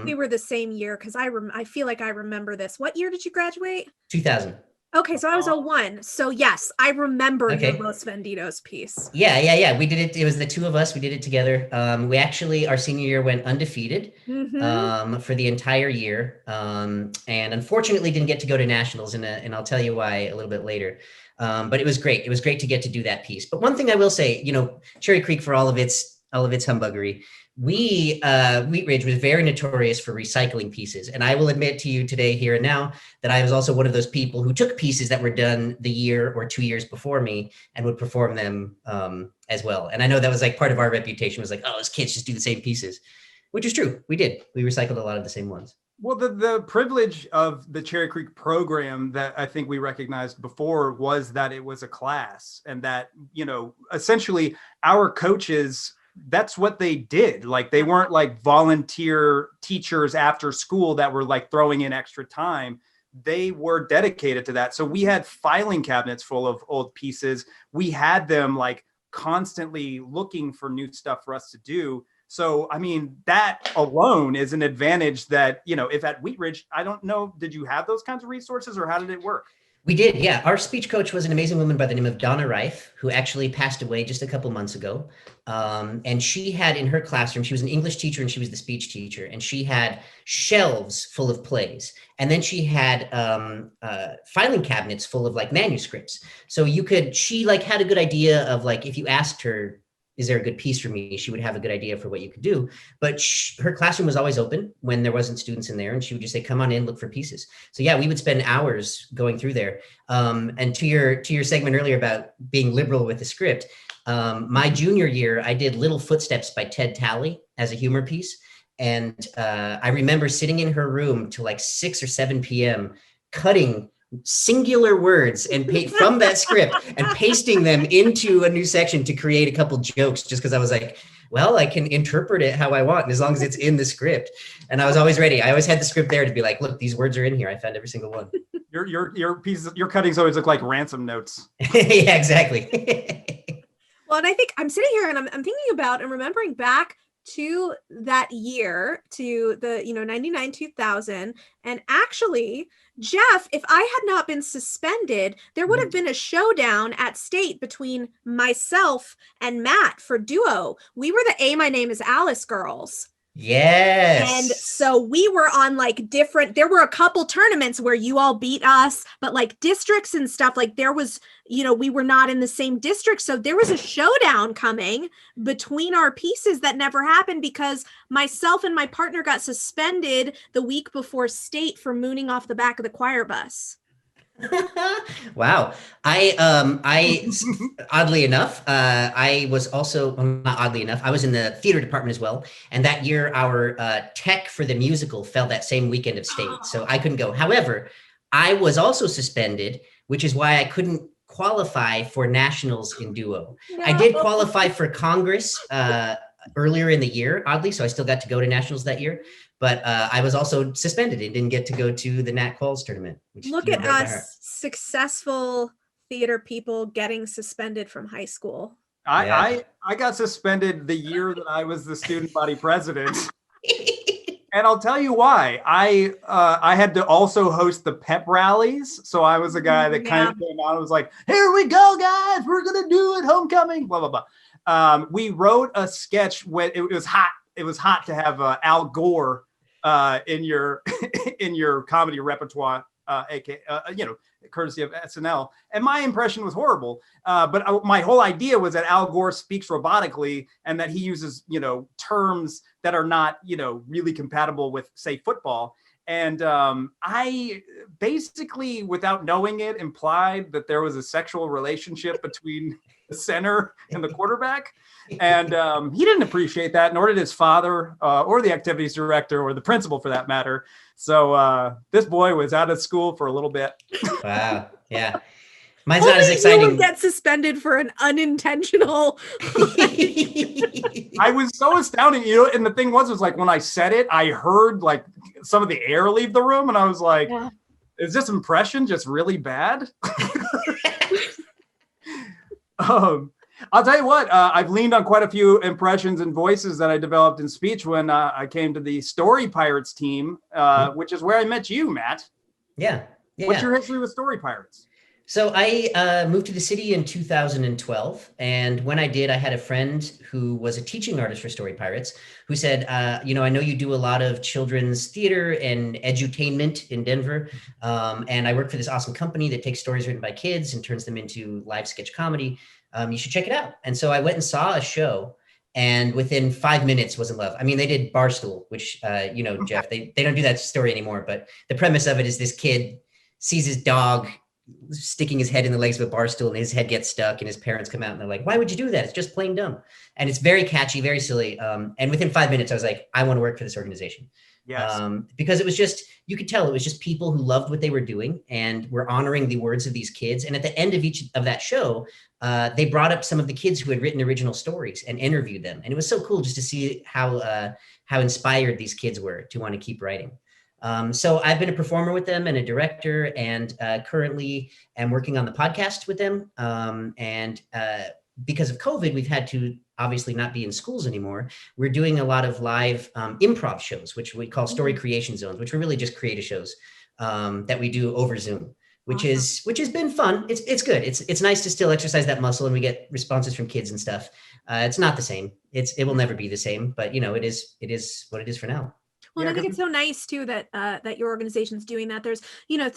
[SPEAKER 1] We were the same year because I feel like I remember this. What year did you graduate?
[SPEAKER 6] 2000.
[SPEAKER 1] Okay, so I was 01. So yes, I remember your Los Vendidos piece.
[SPEAKER 6] Yeah. We did it. It was the two of us. We did it together. We actually, our senior year went undefeated for the entire year. And unfortunately didn't get to go to nationals, and I'll tell you why a little bit later. But it was great. It was great to get to do that piece. But one thing I will say, Cherry Creek, for all of its humbuggery, Wheat Ridge was very notorious for recycling pieces. And I will admit to you today, here and now, that I was also one of those people who took pieces that were done the year or 2 years before me and would perform them as well. And I know that was like part of our reputation, was like, oh, those kids just do the same pieces, which is true. We did. We recycled a lot of the same ones.
[SPEAKER 2] Well, the privilege of the Cherry Creek program that I think we recognized before was that it was a class, and that, essentially our coaches, that's what they did. Like, they weren't like volunteer teachers after school that were like throwing in extra time. They were dedicated to that. So we had filing cabinets full of old pieces. We had them like constantly looking for new stuff for us to do. So, I mean, that alone is an advantage that, if at Wheat Ridge, I don't know, did you have those kinds of resources, or how did it work?
[SPEAKER 6] We did, yeah. Our speech coach was an amazing woman by the name of Donna Reif, who actually passed away just a couple months ago. And she had in her classroom, she was an English teacher and she was the speech teacher, and she had shelves full of plays. And then she had filing cabinets full of like manuscripts. So she like had a good idea of like, if you asked her, is there a good piece for me? She would have a good idea for what you could do. But her classroom was always open when there wasn't students in there. And she would just say, come on in, look for pieces. So yeah, we would spend hours going through there. And to your segment earlier about being liberal with the script, my junior year, I did Little Footsteps by Ted Talley as a humor piece. And I remember sitting in her room till like 6 or 7 p.m. cutting singular words and from that script and pasting them into a new section to create a couple jokes, just because I was like, well, I can interpret it how I want, and as long as it's in the script. And I was always ready. I always had the script there to be like, look, these words are in here. I found every single one.
[SPEAKER 2] Your pieces, your cuttings always look like ransom notes.
[SPEAKER 6] Yeah, exactly.
[SPEAKER 1] Well, and I think I'm sitting here and I'm thinking about and remembering back to that year, to the 99 2000, and actually, Jeff, if I had not been suspended, there would have been a showdown at state between myself and Matt for duo. We were the A My Name Is Alice girls.
[SPEAKER 6] Yes.
[SPEAKER 1] And so we were on like different, there were a couple tournaments where you all beat us, but like districts and stuff, like there was, we were not in the same district. So there was a showdown coming between our pieces that never happened because myself and my partner got suspended the week before state for mooning off the back of the choir bus.
[SPEAKER 6] Wow. I oddly enough, I was also, well, not oddly enough, I was in the theater department as well. And that year our tech for the musical fell that same weekend of state. So I couldn't go. However, I was also suspended, which is why I couldn't qualify for nationals in duo.
[SPEAKER 1] No.
[SPEAKER 6] I did qualify for Congress earlier in the year, oddly. So I still got to go to nationals that year. But I was also suspended and didn't get to go to the Nat Qualls tournament.
[SPEAKER 1] Look at us, successful theater people getting suspended from high school.
[SPEAKER 2] I got suspended the year that I was the student body president. And I'll tell you why. I had to also host the pep rallies. So I was a guy that kind of came out and was like, here we go, guys. We're going to do it. Homecoming, blah, blah, blah. We wrote a sketch when it was hot. It was hot to have Al Gore in your comedy repertoire, courtesy of SNL. And my impression was horrible. But my whole idea was that Al Gore speaks robotically and that he uses, terms that are not, really compatible with, say, football. And I basically, without knowing it, implied that there was a sexual relationship between the center and the quarterback. And he didn't appreciate that, nor did his father or the activities director or the principal for that matter. So this boy was out of school for a little bit.
[SPEAKER 6] Wow. Yeah. Mine's not as exciting.
[SPEAKER 1] You would get suspended for an unintentional.
[SPEAKER 2] I was so astounding, and the thing was like when I said it, I heard like some of the air leave the room, and I was like, is this impression just really bad? I'll tell you what, I've leaned on quite a few impressions and voices that I developed in speech when I came to the Story Pirates team, which is where I met you, Matt.
[SPEAKER 6] Yeah.
[SPEAKER 2] What's your history with Story Pirates?
[SPEAKER 6] So I moved to the city in 2012. And when I did, I had a friend who was a teaching artist for Story Pirates who said, I know you do a lot of children's theater and edutainment in Denver. And I work for this awesome company that takes stories written by kids and turns them into live sketch comedy. You should check it out. And so I went and saw a show and within 5 minutes was in love. I mean, they did Barstool, which, Jeff, they don't do that story anymore. But the premise of it is this kid sees his dog sticking his head in the legs of a bar stool and his head gets stuck and his parents come out and they're like, why would you do that? It's just plain dumb. And it's very catchy, very silly. And within 5 minutes, I was like, I want to work for this organization.
[SPEAKER 2] Yes.
[SPEAKER 6] Because it was just, you could tell it was just people who loved what they were doing and were honoring the words of these kids. And at the end of each of that show, they brought up some of the kids who had written original stories and interviewed them. And it was so cool just to see how inspired these kids were to want to keep writing. So I've been a performer with them and a director, and currently am working on the podcast with them. Because of COVID, we've had to obviously not be in schools anymore. We're doing a lot of live improv shows, which we call story creation zones, which are really just creative shows that we do over Zoom, which has been fun. It's good. It's nice to still exercise that muscle, and we get responses from kids and stuff. It's not the same. It will never be the same, but it is what it is for now.
[SPEAKER 1] Well, I think it's so nice too that that your organization's doing that. There's,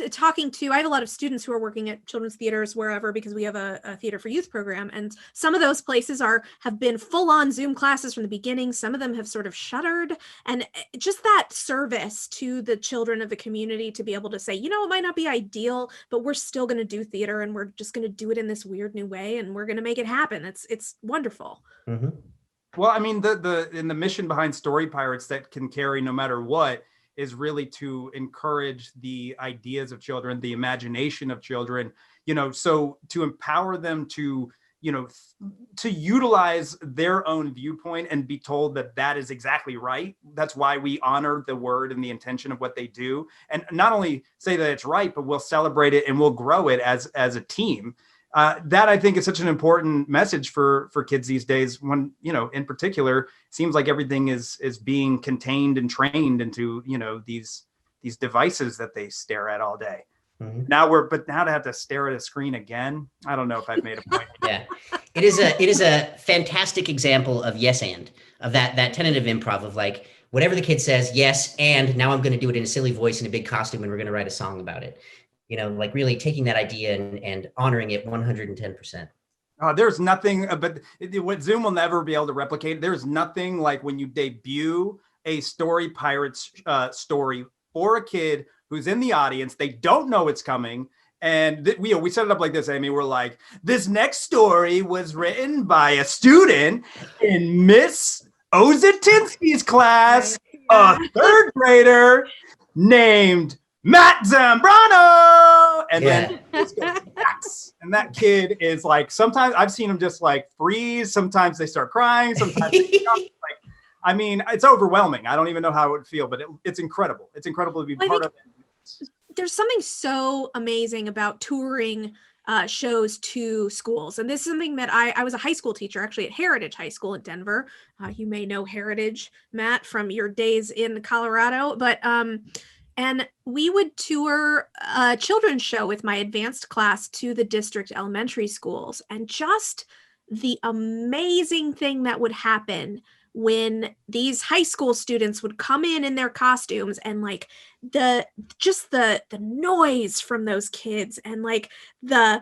[SPEAKER 1] talking to, I have a lot of students who are working at children's theaters wherever, because we have a theater for youth program, and some of those places have been full on Zoom classes from the beginning. Some of them have sort of shuttered, and just that service to the children of the community to be able to say, it might not be ideal, but we're still going to do theater, and we're just going to do it in this weird new way, and we're going to make it happen. It's wonderful.
[SPEAKER 6] Mm-hmm.
[SPEAKER 2] Well, I mean, the mission behind Story Pirates that can carry no matter what is really to encourage the ideas of children, the imagination of children, so to empower them to, to utilize their own viewpoint and be told that that is exactly right. That's why we honor the word and the intention of what they do. And not only say that it's right, but we'll celebrate it and we'll grow it as a team. that I think is such an important message for kids these days. When, you know, in particular, seems like everything is being contained and trained into, you know, these devices that they stare at all day.
[SPEAKER 6] Mhm.
[SPEAKER 2] Now to have to stare at a screen again, I don't know if I've made a point.
[SPEAKER 6] Yeah, it is a fantastic example of yes and of that tentative improv of like whatever the kid says, yes, and now I'm going to do it in a silly voice in a big costume and we're going to write a song about it. You know, like really taking that idea and honoring it 110%.
[SPEAKER 2] There's nothing, but what Zoom will never be able to replicate. There's nothing like when you debut a Story Pirates story for a kid who's in the audience, they don't know it's coming. And we set it up like this, Amy. We're like, this next story was written by a student in Miss Ozatinsky's class, a third grader named Matt Zambrano. And then yes. And that kid is like, sometimes I've seen him just like freeze. Sometimes they start crying. Sometimes they jump. Like, I mean, it's overwhelming. I don't even know how it would feel, but it's incredible. It's incredible to be part of it.
[SPEAKER 1] There's something so amazing about touring shows to schools. And this is something that I was a high school teacher actually at Heritage High School in Denver. You may know Heritage, Matt, from your days in Colorado, but and we would tour a children's show with my advanced class to the district elementary schools. And just the amazing thing that would happen when these high school students would come in their costumes, and like the noise from those kids, and like the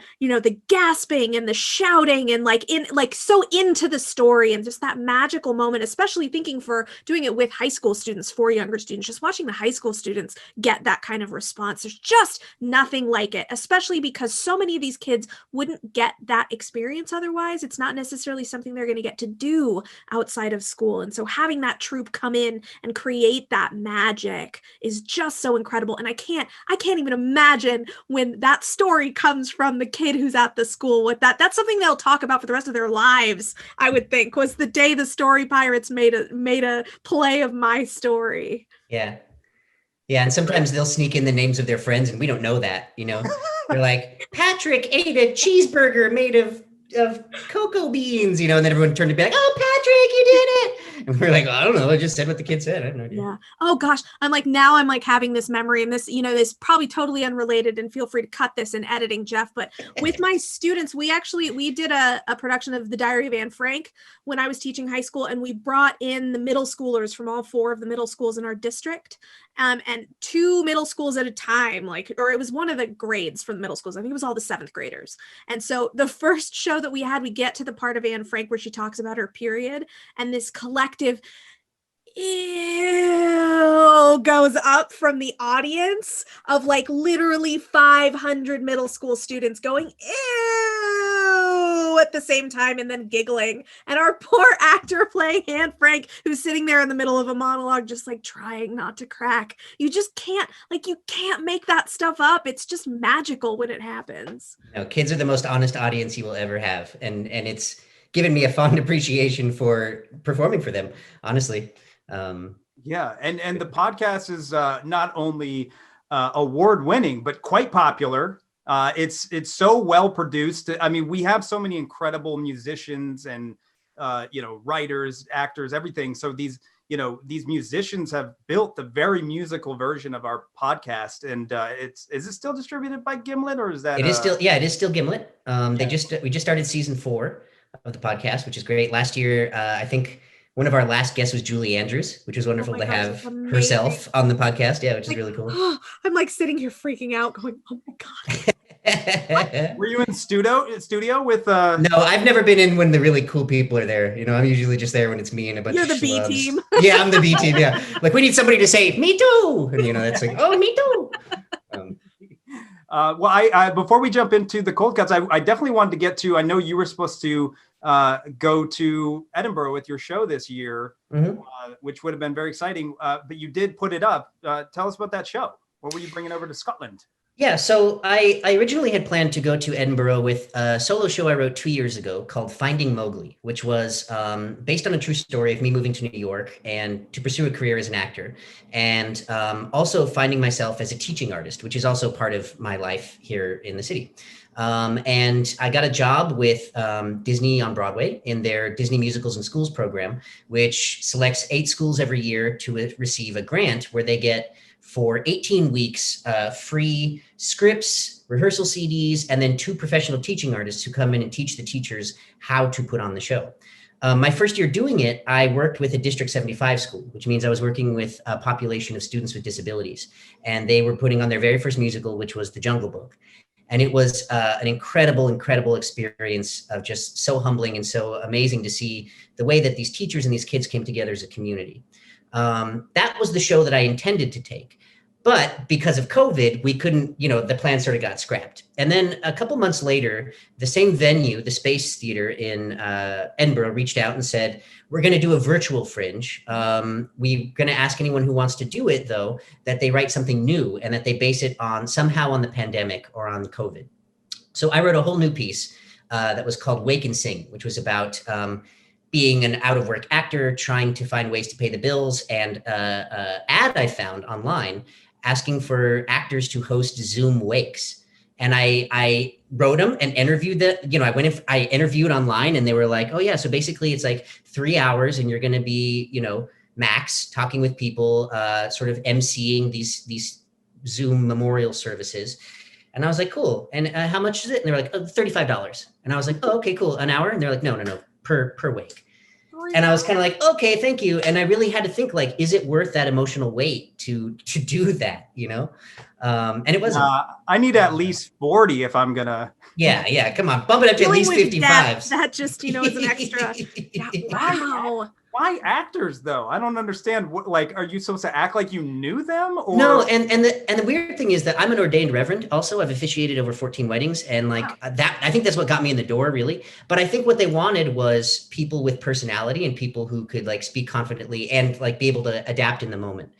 [SPEAKER 1] gasping and the shouting, and like so into the story, and just that magical moment, especially thinking for doing it with high school students, for younger students, just watching the high school students get that kind of response. There's just nothing like it, especially because so many of these kids wouldn't get that experience otherwise. It's not necessarily something they're going to get to do outside of school. And so having that troupe come in and create that magic is just so incredible. And I can't even imagine when that story comes from the kid who's at the school with that. That's something they'll talk about for the rest of their lives, I would think, was the day the Story Pirates made a play of my story.
[SPEAKER 6] Yeah. Yeah, and sometimes they'll sneak in the names of their friends and we don't know that, you know. They're like, Patrick ate a cheeseburger made of cocoa beans, you know, and then everyone turned to be like, oh, Patrick, you did it. And we're like, I don't know. I just said what the kid said. I have no idea.
[SPEAKER 1] Yeah. Oh gosh. I'm like having this memory, and this, you know, this probably totally unrelated, and feel free to cut this in editing, Jeff. But with my students, we did a production of The Diary of Anne Frank when I was teaching high school, and we brought in the middle schoolers from all 4 of the middle schools in our district. And 2 middle schools at a time, or it was one of the grades from the middle schools. I think it was all the 7th graders. And so the first show that we had, we get to the part of Anne Frank where she talks about her period, and this collective ew goes up from the audience of like literally 500 middle school students going ew at the same time and then giggling, and our poor actor playing Anne Frank, who's sitting there in the middle of a monologue just like trying not to crack. You can't make that stuff up. It's just magical when it happens.
[SPEAKER 6] No, kids are the most honest audience you will ever have, and it's given me a fond appreciation for performing for them, honestly.
[SPEAKER 2] Yeah, and the podcast is not only award-winning, but quite popular. It's so well produced. I mean, we have so many incredible musicians and writers, actors, everything. So these musicians have built the very musical version of our podcast. And is it still distributed by Gimlet, or is that? It is
[SPEAKER 6] still Gimlet. We just started season 4 of the podcast, which is great. Last year, I think one of our last guests was Julie Andrews, which was wonderful to have herself on the podcast. Yeah, which is really cool.
[SPEAKER 1] I'm like sitting here freaking out going, oh my God.
[SPEAKER 2] Were you in studio with
[SPEAKER 6] No, I've never been in when the really cool people are there. You know, I'm usually just there when it's me and a bunch
[SPEAKER 1] You're
[SPEAKER 6] of
[SPEAKER 1] the
[SPEAKER 6] schlubs.
[SPEAKER 1] B team.
[SPEAKER 6] Yeah, I'm the B team. Yeah. Like we need somebody to say, me too. And that's like, oh, me too.
[SPEAKER 2] Well, before we jump into the cold cuts, I definitely wanted to get to, I know you were supposed to go to Edinburgh with your show this year, which would have been very exciting, but you did put it up. Tell us about that show. What were you bringing over to Scotland?
[SPEAKER 6] Yeah, so I originally had planned to go to Edinburgh with a solo show I wrote 2 years ago called Finding Mowgli, which was based on a true story of me moving to New York and to pursue a career as an actor, and also finding myself as a teaching artist, which is also part of my life here in the city. And I got a job with Disney on Broadway in their Disney Musicals and Schools program, which selects 8 schools every year to receive a grant where they get for 18 weeks free scripts, rehearsal CDs, and then 2 professional teaching artists who come in and teach the teachers how to put on the show. My first year doing it, I worked with a District 75 school, which means I was working with a population of students with disabilities. And they were putting on their very first musical, which was The Jungle Book. And it was an incredible experience of just so humbling and so amazing to see the way that these teachers and these kids came together as a community. That was the show that I intended to take. But because of COVID, we couldn't, the plan sort of got scrapped. And then a couple months later, the same venue, the Space Theater in Edinburgh, reached out and said, we're going to do a virtual Fringe. We're going to ask anyone who wants to do it, though, that they write something new and that they base it on somehow on the pandemic or on COVID. So I wrote a whole new piece that was called Wake and Sing, which was about being an out-of-work actor, trying to find ways to pay the bills, and ad I found online asking for actors to host Zoom wakes. And I wrote them and interviewed I interviewed online, and they were like, oh yeah, so basically it's like 3 hours and you're going to be, max talking with people, sort of emceeing these Zoom memorial services. And I was like, cool. And how much is it? And they were like, $35. And I was like, oh, okay, cool. An hour? And they're like, no, per wake. And I was kind of like, okay, thank you. And I really had to think, like, is it worth that emotional weight to do that, And it wasn't.
[SPEAKER 2] I need at least 40 if I'm gonna.
[SPEAKER 6] Yeah. Come on, bump it up to at least 55.
[SPEAKER 1] That just, is an extra. Yeah, wow.
[SPEAKER 2] Why actors though? I don't understand. What, like, are you supposed to act like you knew them? Or?
[SPEAKER 6] No, and the weird thing is that I'm an ordained reverend. Also, I've officiated over 14 weddings, and that I think that's what got me in the door, really. But I think what they wanted was people with personality and people who could speak confidently and be able to adapt in the moment.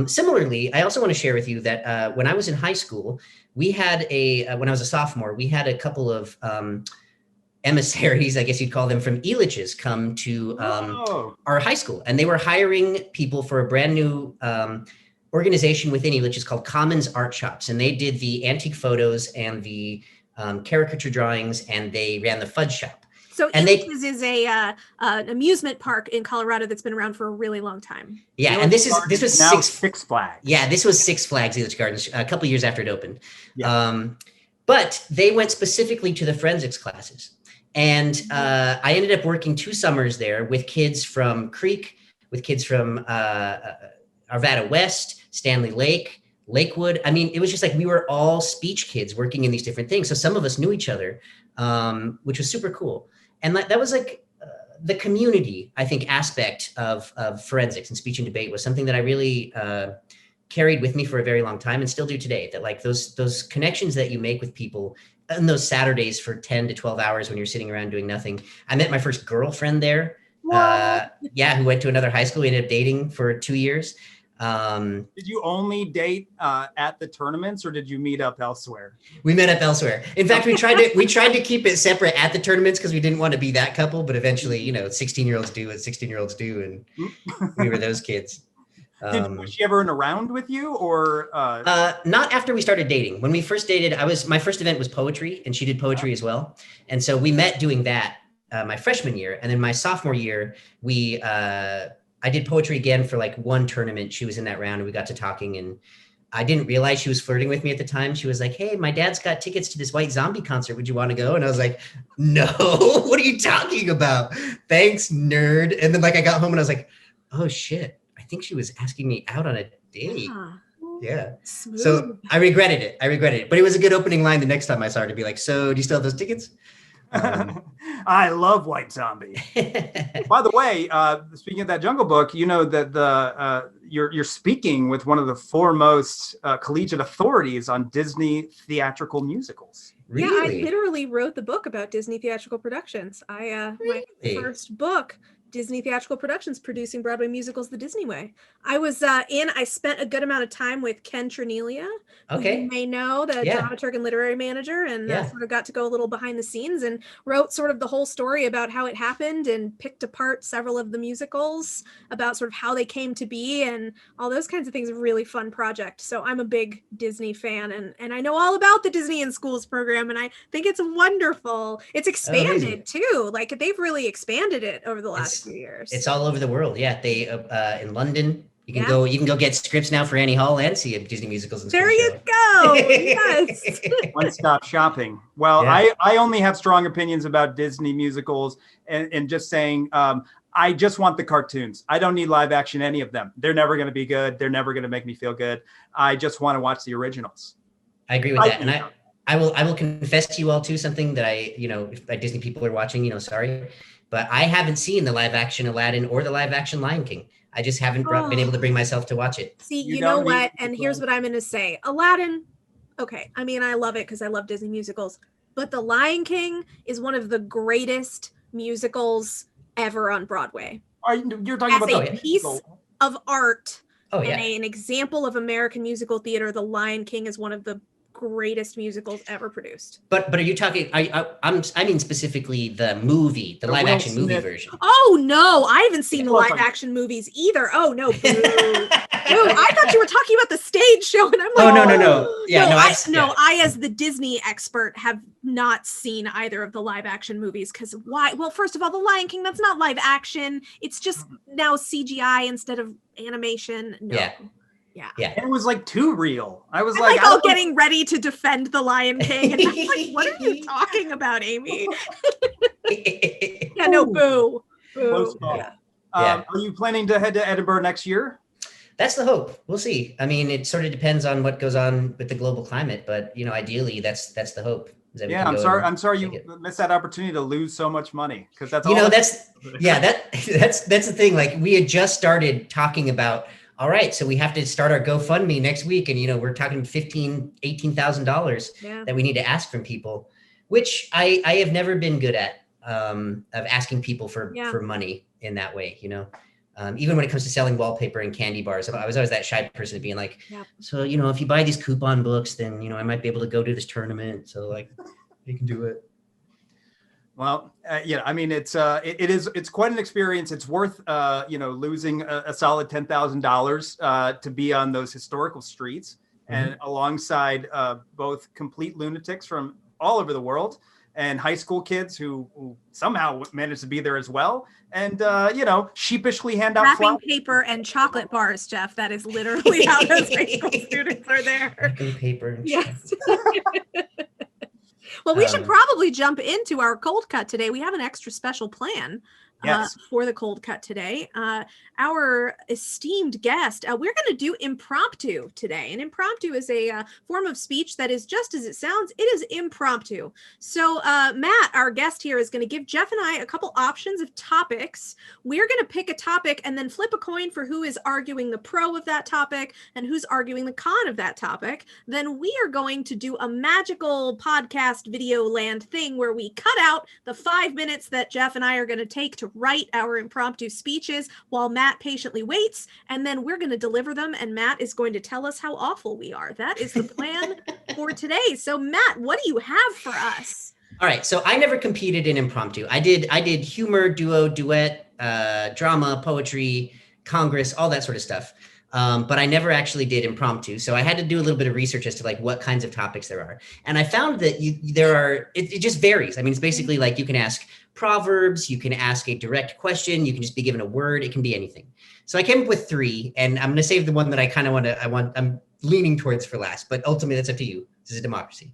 [SPEAKER 6] Similarly, I also want to share with you that when I was in high school, we had when I was a sophomore, we had a couple of emissaries, I guess you'd call them, from Elitch's come to our high school. And they were hiring people for a brand new organization within Elitch's called Commons Art Shops. And they did the antique photos and the caricature drawings, and they ran the fudge shop.
[SPEAKER 1] So Elitch's is an amusement park in Colorado that's been around for a really long time.
[SPEAKER 6] Yeah, and this was
[SPEAKER 2] now Six Flags.
[SPEAKER 6] Yeah, this was Six Flags Elitch Gardens a couple years after it opened.
[SPEAKER 2] Yeah.
[SPEAKER 6] But they went specifically to the forensics classes. And I ended up working 2 summers there with kids from Creek, with kids from Arvada West, Stanley Lake, Lakewood. I mean, it was just we were all speech kids working in these different things. So some of us knew each other, which was super cool. And that was the community, I think, aspect of forensics and speech and debate was something that I really carried with me for a very long time and still do today. That those connections that you make with people on those Saturdays for 10 to 12 hours when you're sitting around doing nothing. I met my first girlfriend there. Who went to another high school. We ended up dating for 2 years.
[SPEAKER 2] Did you only date at the tournaments, or did you meet up elsewhere?
[SPEAKER 6] We met up elsewhere. In fact, we tried to keep it separate at the tournaments because we didn't want to be that couple. But eventually, 16-year-olds do what 16-year-olds do, and we were those kids.
[SPEAKER 2] Was she ever around with you, or?
[SPEAKER 6] Not after we started dating. When we first dated, my first event was poetry, and she did poetry as well. And so we met doing that my freshman year, and then my sophomore year, I did poetry again for 1 tournament. She was in that round, and we got to talking, and I didn't realize she was flirting with me at the time. She was like, hey, my dad's got tickets to this White Zombie concert. Would you want to go? And I was like, no, what are you talking about? Thanks, nerd. And then I got home and I was like, oh shit, I think she was asking me out on a date. Yeah.
[SPEAKER 1] Smooth.
[SPEAKER 6] So I regretted it. But it was a good opening line the next time I saw her to be like, so do you still have those tickets?
[SPEAKER 2] I love White Zombie. By the way, speaking of that Jungle Book, that you're speaking with one of the foremost collegiate authorities on Disney theatrical musicals.
[SPEAKER 6] Really?
[SPEAKER 1] Yeah, I literally wrote the book about Disney theatrical productions. My first book Disney Theatrical Productions producing Broadway musicals the Disney way. I spent a good amount of time with Ken Trenelia, who you may know, the dramaturg and literary manager, and sort of got to go a little behind the scenes and wrote sort of the whole story about how it happened and picked apart several of the musicals about sort of how they came to be and all those kinds of things. A really fun project. So I'm a big Disney fan, and I know all about the Disney in Schools program, and I think it's wonderful. It's expanded too. Like they've really expanded it over the last few years.
[SPEAKER 6] It's all over the world. Yeah, they in London. You can go. You can go get scripts now for Annie Hall and see a Disney musicals. There
[SPEAKER 1] you go. Yes.
[SPEAKER 2] One-stop shopping. Well, I only have strong opinions about Disney musicals, and just saying, I just want the cartoons. I don't need live action, any of them. They're never going to be good. They're never going to make me feel good. I just want to watch the originals.
[SPEAKER 6] I agree with that, and I will confess to you all too something that if Disney people are watching, sorry, but I haven't seen the live action Aladdin or the live action Lion King. I just haven't been able to bring myself to watch it.
[SPEAKER 1] See, you know what? And here's what I'm going to say. Aladdin, okay. I mean, I love it because I love Disney musicals, but The Lion King is one of the greatest musicals ever on Broadway.
[SPEAKER 2] You're talking about
[SPEAKER 1] a piece of art and an example of American musical theater. The Lion King is one of the greatest musicals ever produced.
[SPEAKER 6] But are you talking? I mean specifically the movie, the live action movie version.
[SPEAKER 1] Oh no, I haven't seen the live action movies either. Oh no, boo. I thought you were talking about the stage show, and I'm like,
[SPEAKER 6] no. Yeah,
[SPEAKER 1] I as the Disney expert have not seen either of the live action movies because why? Well, first of all, The Lion King, that's not live action. It's just now CGI instead of animation. No. Yeah.
[SPEAKER 2] It was like too real. I was
[SPEAKER 1] getting ready to defend The Lion King. And I was like, what are you talking about, Amy? Boo.
[SPEAKER 2] Are you planning to head to Edinburgh next year?
[SPEAKER 6] That's the hope. We'll see. I mean, it sort of depends on what goes on with the global climate, but ideally that's the hope.
[SPEAKER 2] I'm sorry you missed that opportunity to lose so much money because that's
[SPEAKER 6] that's the thing. Like we had just started talking about, all right, so we have to start our GoFundMe next week. And, we're talking $18,000 that we need to ask from people, which I have never been good at, of asking people for money in that way, even when it comes to selling wallpaper and candy bars. I was always that shy person being like, so, if you buy these coupon books, then, I might be able to go to this tournament. So like, you can do it.
[SPEAKER 2] Well, I mean, it's quite an experience. It's worth, losing a solid $10,000 to be on those historical streets and alongside both complete lunatics from all over the world and high school kids who somehow managed to be there as well. And, sheepishly hand out
[SPEAKER 1] wrapping paper and chocolate bars, Jeff. That is literally how those high school students are there.
[SPEAKER 6] Wrapping paper and chocolate.
[SPEAKER 1] Well, we should probably jump into our cold cut today. We have an extra special plan for the cold cut today. Our esteemed guest, we're going to do impromptu today. And impromptu is a form of speech that is just as it sounds. It is impromptu. So Matt, our guest here, is going to give Jeff and I a couple options of topics. We're going to pick a topic and then flip a coin for who is arguing the pro of that topic and who's arguing the con of that topic. Then we are going to do a magical podcast video land thing where we cut out the 5 minutes that Jeff and I are going to take to write our impromptu speeches while Matt patiently waits, and then we're going to deliver them, and Matt is going to tell us how awful we are. That is the plan for today. So Matt, what do you have for us?
[SPEAKER 6] All right, so I never competed in impromptu. I did humor, duo, duet, drama, poetry, Congress, all that sort of stuff. But I never actually did impromptu. So I had to do a little bit of research as to like what kinds of topics there are. And I found that it just varies. I mean, it's basically like you can ask proverbs, you can ask a direct question, you can just be given a word, it can be anything. So I came up with 3, and I'm going to save the one that I kind of I'm leaning towards for last, but ultimately that's up to you. This is a democracy.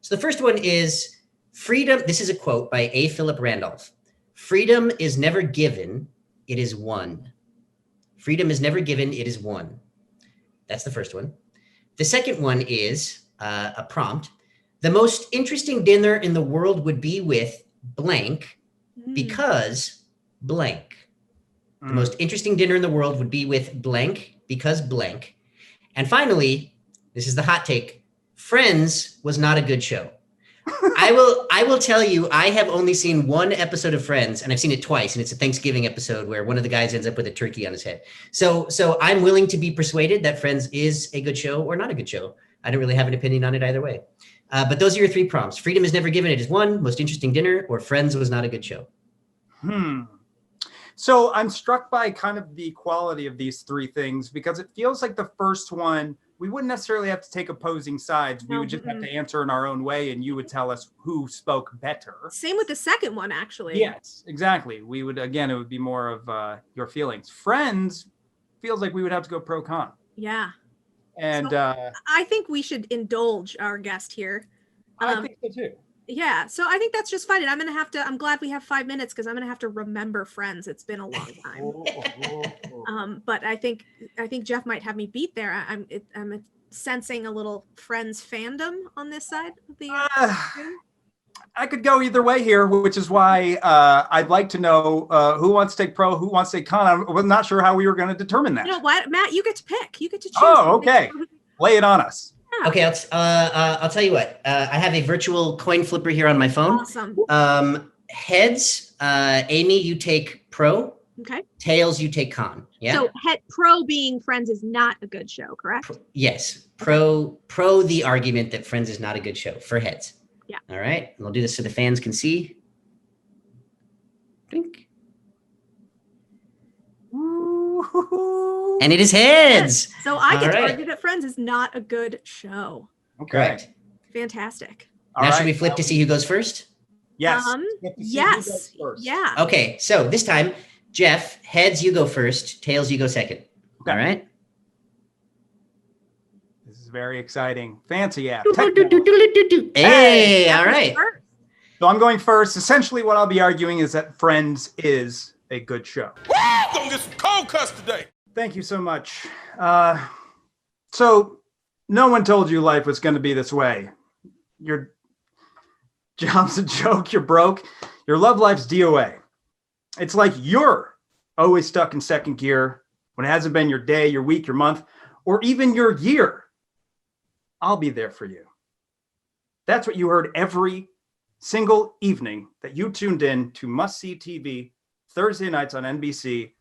[SPEAKER 6] So the first one is freedom. This is a quote by A. Philip Randolph. Freedom is never given, it is won. Freedom is never given, it is won. That's the first one. The second one is a prompt. The most interesting dinner in the world would be with blank because blank. The most interesting dinner in the world would be with blank because blank. And finally, this is the hot take. Friends was not a good show. I will tell you, I have only seen one episode of Friends, and I've seen it twice, and it's a Thanksgiving episode where one of the guys ends up with a turkey on his head. So I'm willing to be persuaded that Friends is a good show or not a good show. I don't really have an opinion on it either way. But those are your three prompts. Freedom is never given. It is one. Most interesting dinner, or Friends was not a good show.
[SPEAKER 2] So I'm struck by kind of the quality of these three things, because it feels like the first one, we wouldn't necessarily have to take opposing sides. We would just have to answer in our own way, and you would tell us who spoke better.
[SPEAKER 1] Same with the second one, actually.
[SPEAKER 2] Yes, exactly. We would, again, it would be more of your feelings. Friends feels like we would have to go pro con.
[SPEAKER 1] Yeah.
[SPEAKER 2] And
[SPEAKER 1] so, I think we should indulge our guest here.
[SPEAKER 2] I think so too.
[SPEAKER 1] Yeah, so I think that's just fine. And I'm glad we have 5 minutes, because I'm gonna have to remember Friends. It's been a long time. But I think Jeff might have me beat there. I'm sensing a little Friends fandom on this side of the
[SPEAKER 2] I could go either way here, which is why I'd like to know who wants to take pro, who wants to take con. I was not sure how we were going to determine that.
[SPEAKER 1] You know what, Matt? You get to pick. You get to choose.
[SPEAKER 2] Oh, okay. Lay it on us.
[SPEAKER 1] Yeah.
[SPEAKER 6] Okay, I'll tell you what. I have a virtual coin flipper here on my phone.
[SPEAKER 1] Awesome.
[SPEAKER 6] Heads, Amy, you take pro.
[SPEAKER 1] Okay.
[SPEAKER 6] Tails, you take con. Yeah.
[SPEAKER 1] So pro being Friends is not a good show, correct?
[SPEAKER 6] Yes. Pro the argument that Friends is not a good show for heads.
[SPEAKER 1] Yeah.
[SPEAKER 6] All right. And I'll do this so the fans can see. Blink. And it is heads.
[SPEAKER 1] So I get to
[SPEAKER 6] right.
[SPEAKER 1] argue that Friends is not a good show.
[SPEAKER 2] Okay.
[SPEAKER 6] Correct.
[SPEAKER 1] Fantastic.
[SPEAKER 6] Now, should we flip to see who goes first?
[SPEAKER 2] Yes.
[SPEAKER 1] Yes. Yeah.
[SPEAKER 6] Okay. So this time, Jeff, heads, you go first. Tails, you go second.
[SPEAKER 2] Okay.
[SPEAKER 6] All right.
[SPEAKER 2] This is very exciting. Fancy app.
[SPEAKER 6] Hey, all right.
[SPEAKER 2] So I'm going first. Essentially, what I'll be arguing is that Friends is a good show.
[SPEAKER 7] Gonna get some cold cuts today.
[SPEAKER 2] Thank you so much. So no one told you life was going to be this way. Your job's a joke. You're broke. Your love life's DOA. It's like you're always stuck in second gear when it hasn't been your day, your week, your month, or even your year. I'll be there for you. That's what you heard every single evening that you tuned in to Must See TV Thursday nights on NBC,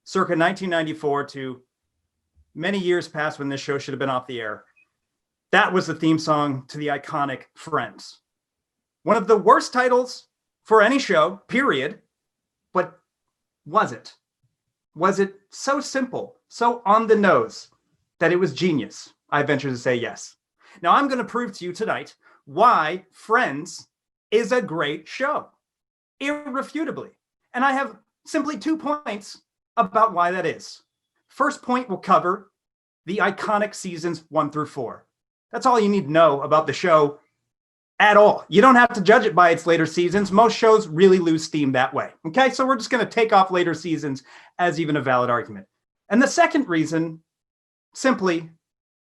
[SPEAKER 2] circa 1994 to many years past when this show should have been off the air. That was the theme song to the iconic Friends. One of the worst titles for any show, period. But was it? Was it so simple, so on the nose that it was genius? I venture to say yes. Now I'm going to prove to you tonight why Friends is a great show, irrefutably. And I have simply 2 points about why that is. First point will cover the iconic seasons 1 through 4. That's all you need to know about the show at all. You don't have to judge it by its later seasons. Most shows really lose steam that way. Okay, so we're just going to take off later seasons as even a valid argument. And the second reason, simply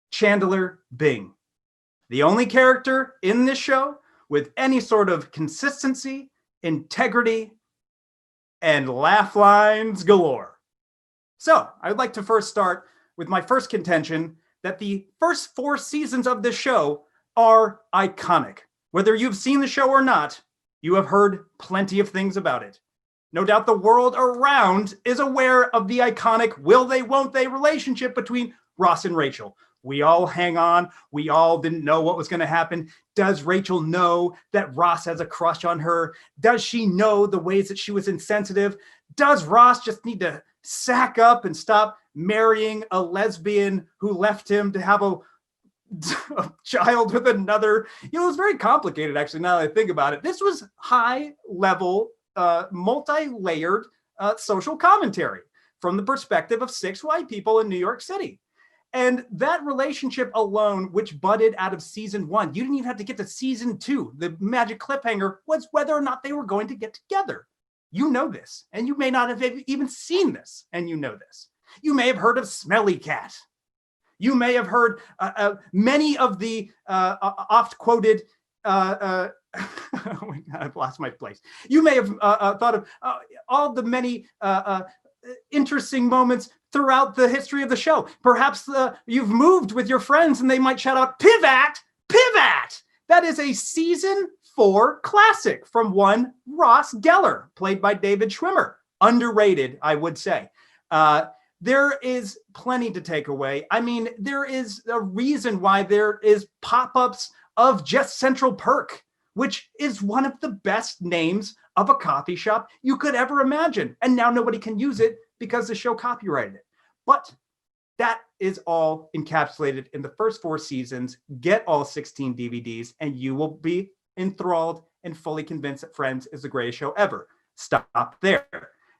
[SPEAKER 2] Chandler Bing. The only character in this show with any sort of consistency, integrity, and laugh lines galore. So I'd like to first start with my first contention that the first 4 seasons of this show are iconic. Whether you've seen the show or not, you have heard plenty of things about it. No doubt the world around is aware of the iconic will they, won't they relationship between Ross and Rachel. We all hang on. We all didn't know what was going to happen. Does Rachel know that Ross has a crush on her? Does she know the ways that she was insensitive? Does Ross just need to sack up and stop marrying a lesbian who left him to have a child with another? You know, it was very complicated, actually, now that I think about it. This was high-level, multi-layered social commentary from the perspective of 6 white people in New York City. And that relationship alone, which budded out of season 1, you didn't even have to get to season 2. The magic cliffhanger was whether or not they were going to get together. You know this, and you may not have even seen this, and you know this. You may have heard of Smelly Cat. You may have heard many of the oft-quoted, oh my God, I've lost my place. You may have thought of all the many interesting moments throughout the history of the show. Perhaps you've moved with your friends and they might shout out, pivot, pivot. That is a season 4 classic from one Ross Geller, played by David Schwimmer. Underrated, I would say. There is plenty to take away. I mean, there is a reason why there is pop-ups of Just Central Perk, which is one of the best names of a coffee shop you could ever imagine. And now nobody can use it because the show copyrighted it. But that is all encapsulated in the first 4 seasons. Get all 16 DVDs and you will be enthralled and fully convinced that Friends is the greatest show ever. Stop there.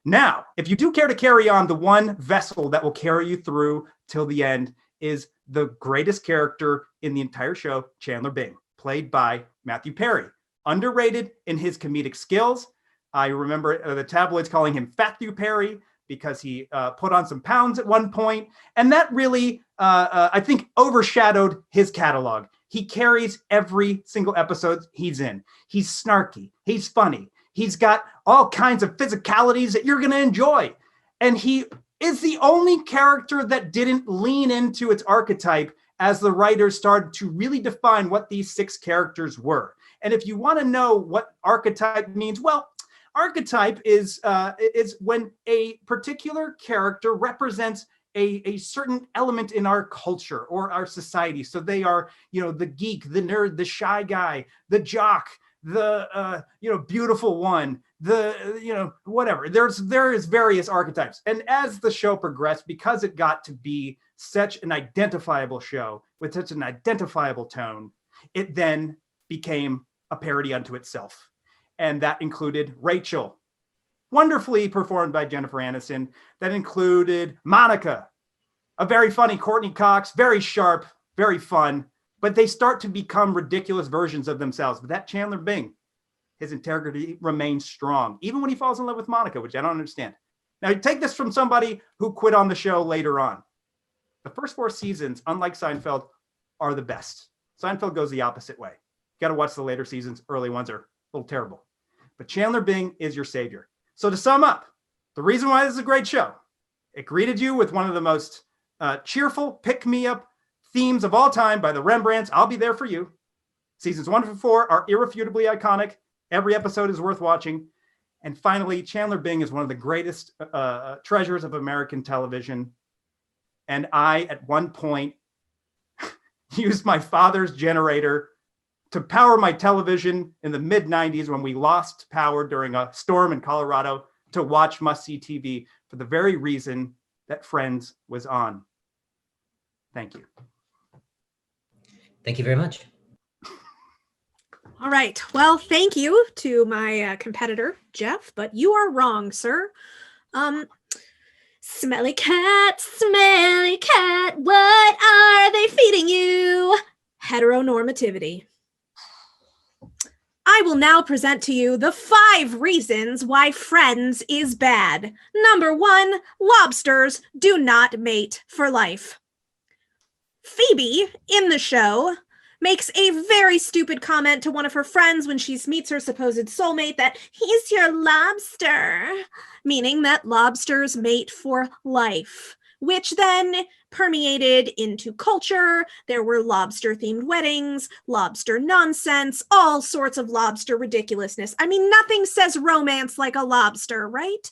[SPEAKER 2] Now, if you do care to carry on, the one vessel that will carry you through till the end is the greatest character in the entire show, Chandler Bing, played by Matthew Perry. Underrated in his comedic skills. I remember the tabloids calling him Fatthew Perry because he put on some pounds at one point. And that really, I think, overshadowed his catalog. He carries every single episode he's in. He's snarky. He's funny. He's got all kinds of physicalities that you're going to enjoy. And he is the only character that didn't lean into its archetype as the writers started to really define what these 6 characters were. And if you want to know what archetype means, well, archetype is when a particular character represents a certain element in our culture or our society. So they are, the geek, the nerd, the shy guy, the jock, the beautiful one, the whatever. There is various archetypes. And as the show progressed, because it got to be such an identifiable show with such an identifiable tone, it then became a parody unto itself. And that included Rachel, wonderfully performed by Jennifer Aniston. That included Monica, a very funny Courtney Cox, very sharp, very fun. But they start to become ridiculous versions of themselves. But that Chandler Bing, his integrity remains strong, even when he falls in love with Monica, which I don't understand. Now, you take this from somebody who quit on the show later on. The first 4 seasons, unlike Seinfeld, are the best. Seinfeld goes the opposite way. You got to watch the later seasons. Early ones are a little terrible. But Chandler Bing is your savior. So to sum up, the reason why this is a great show, it greeted you with one of the most cheerful, pick-me-up themes of all time by the Rembrandts. I'll be there for you. Seasons 1 through 4 are irrefutably iconic. Every episode is worth watching. And finally, Chandler Bing is one of the greatest treasures of American television. And I, at one point, used my father's generator to power my television in the mid-90s when we lost power during a storm in Colorado to watch must-see TV for the very reason that Friends was on. Thank you.
[SPEAKER 6] Thank you very much.
[SPEAKER 1] All right. Well, thank you to my competitor, Jeff, but you are wrong, sir. Smelly cat, what are they feeding you? Heteronormativity. I will now present to you the 5 reasons why Friends is bad. Number 1, lobsters do not mate for life. Phoebe, in the show, makes a very stupid comment to one of her friends when she meets her supposed soulmate that he's your lobster, meaning that lobsters mate for life, which then permeated into culture. There were lobster-themed weddings, lobster nonsense, all sorts of lobster ridiculousness. I mean, nothing says romance like a lobster, right?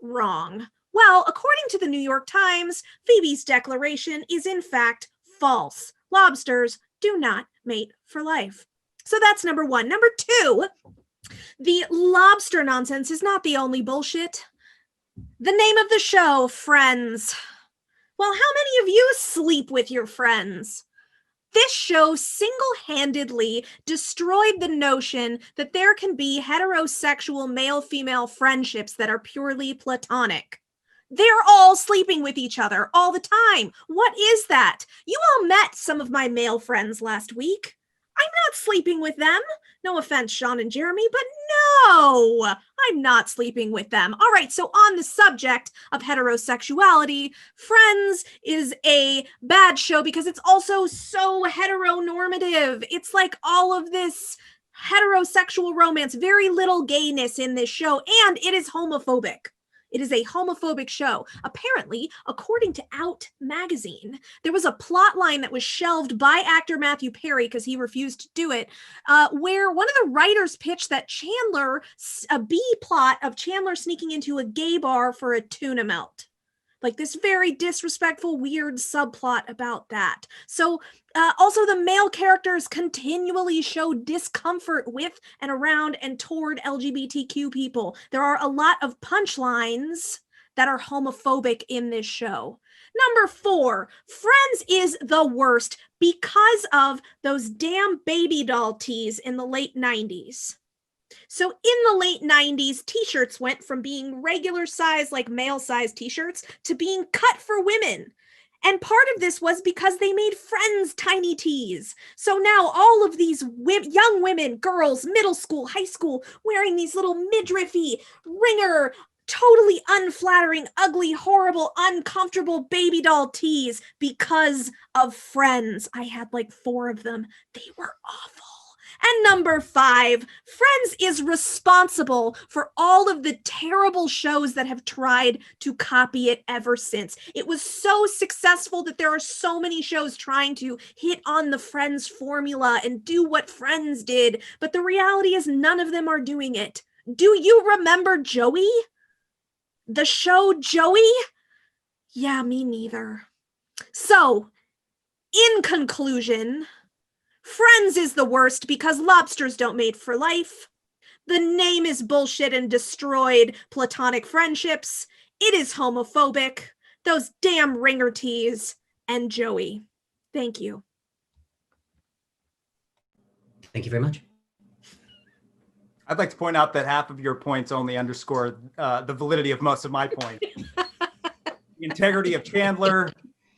[SPEAKER 1] Wrong. Well, according to the New York Times, Phoebe's declaration is in fact false. Lobsters do not mate for life. So that's number 1. Number 2, the lobster nonsense is not the only bullshit. The name of the show, Friends. Well, how many of you sleep with your friends? This show single-handedly destroyed the notion that there can be heterosexual male-female friendships that are purely platonic. They're all sleeping with each other all the time. What is that? You all met some of my male friends last week. I'm not sleeping with them. No offense, Sean and Jeremy, but no, I'm not sleeping with them. All right, so on the subject of heterosexuality, Friends is a bad show because it's also so heteronormative. It's like all of this heterosexual romance, very little gayness in this show, and it is homophobic. It is a homophobic show. Apparently, according to Out magazine, there was a plot line that was shelved by actor Matthew Perry because he refused to do it, where one of the writers pitched that a B plot of Chandler sneaking into a gay bar for a tuna melt. Like this very disrespectful, weird subplot about that. So also the male characters continually show discomfort with and around and toward LGBTQ people. There are a lot of punchlines that are homophobic in this show. Number 4, Friends is the worst because of those damn baby doll tees in the late 90s. So in the late 90s, t-shirts went from being regular size, like male size t-shirts, to being cut for women. And part of this was because they made Friends tiny tees. So now all of these young women, girls, middle school, high school, wearing these little midriffy, ringer, totally unflattering, ugly, horrible, uncomfortable baby doll tees because of Friends. I had like 4 of them. They were awful. And number 5, Friends is responsible for all of the terrible shows that have tried to copy it ever since. It was so successful that there are so many shows trying to hit on the Friends formula and do what Friends did, but the reality is none of them are doing it. Do you remember Joey? The show Joey? Yeah, me neither. So, in conclusion, Friends is the worst because lobsters don't mate for life. The name is bullshit and destroyed platonic friendships. It is homophobic. Those damn ringer tees and Joey. Thank you.
[SPEAKER 6] Thank you very much.
[SPEAKER 2] I'd like to point out that half of your points only underscore the validity of most of my points. The integrity of Chandler,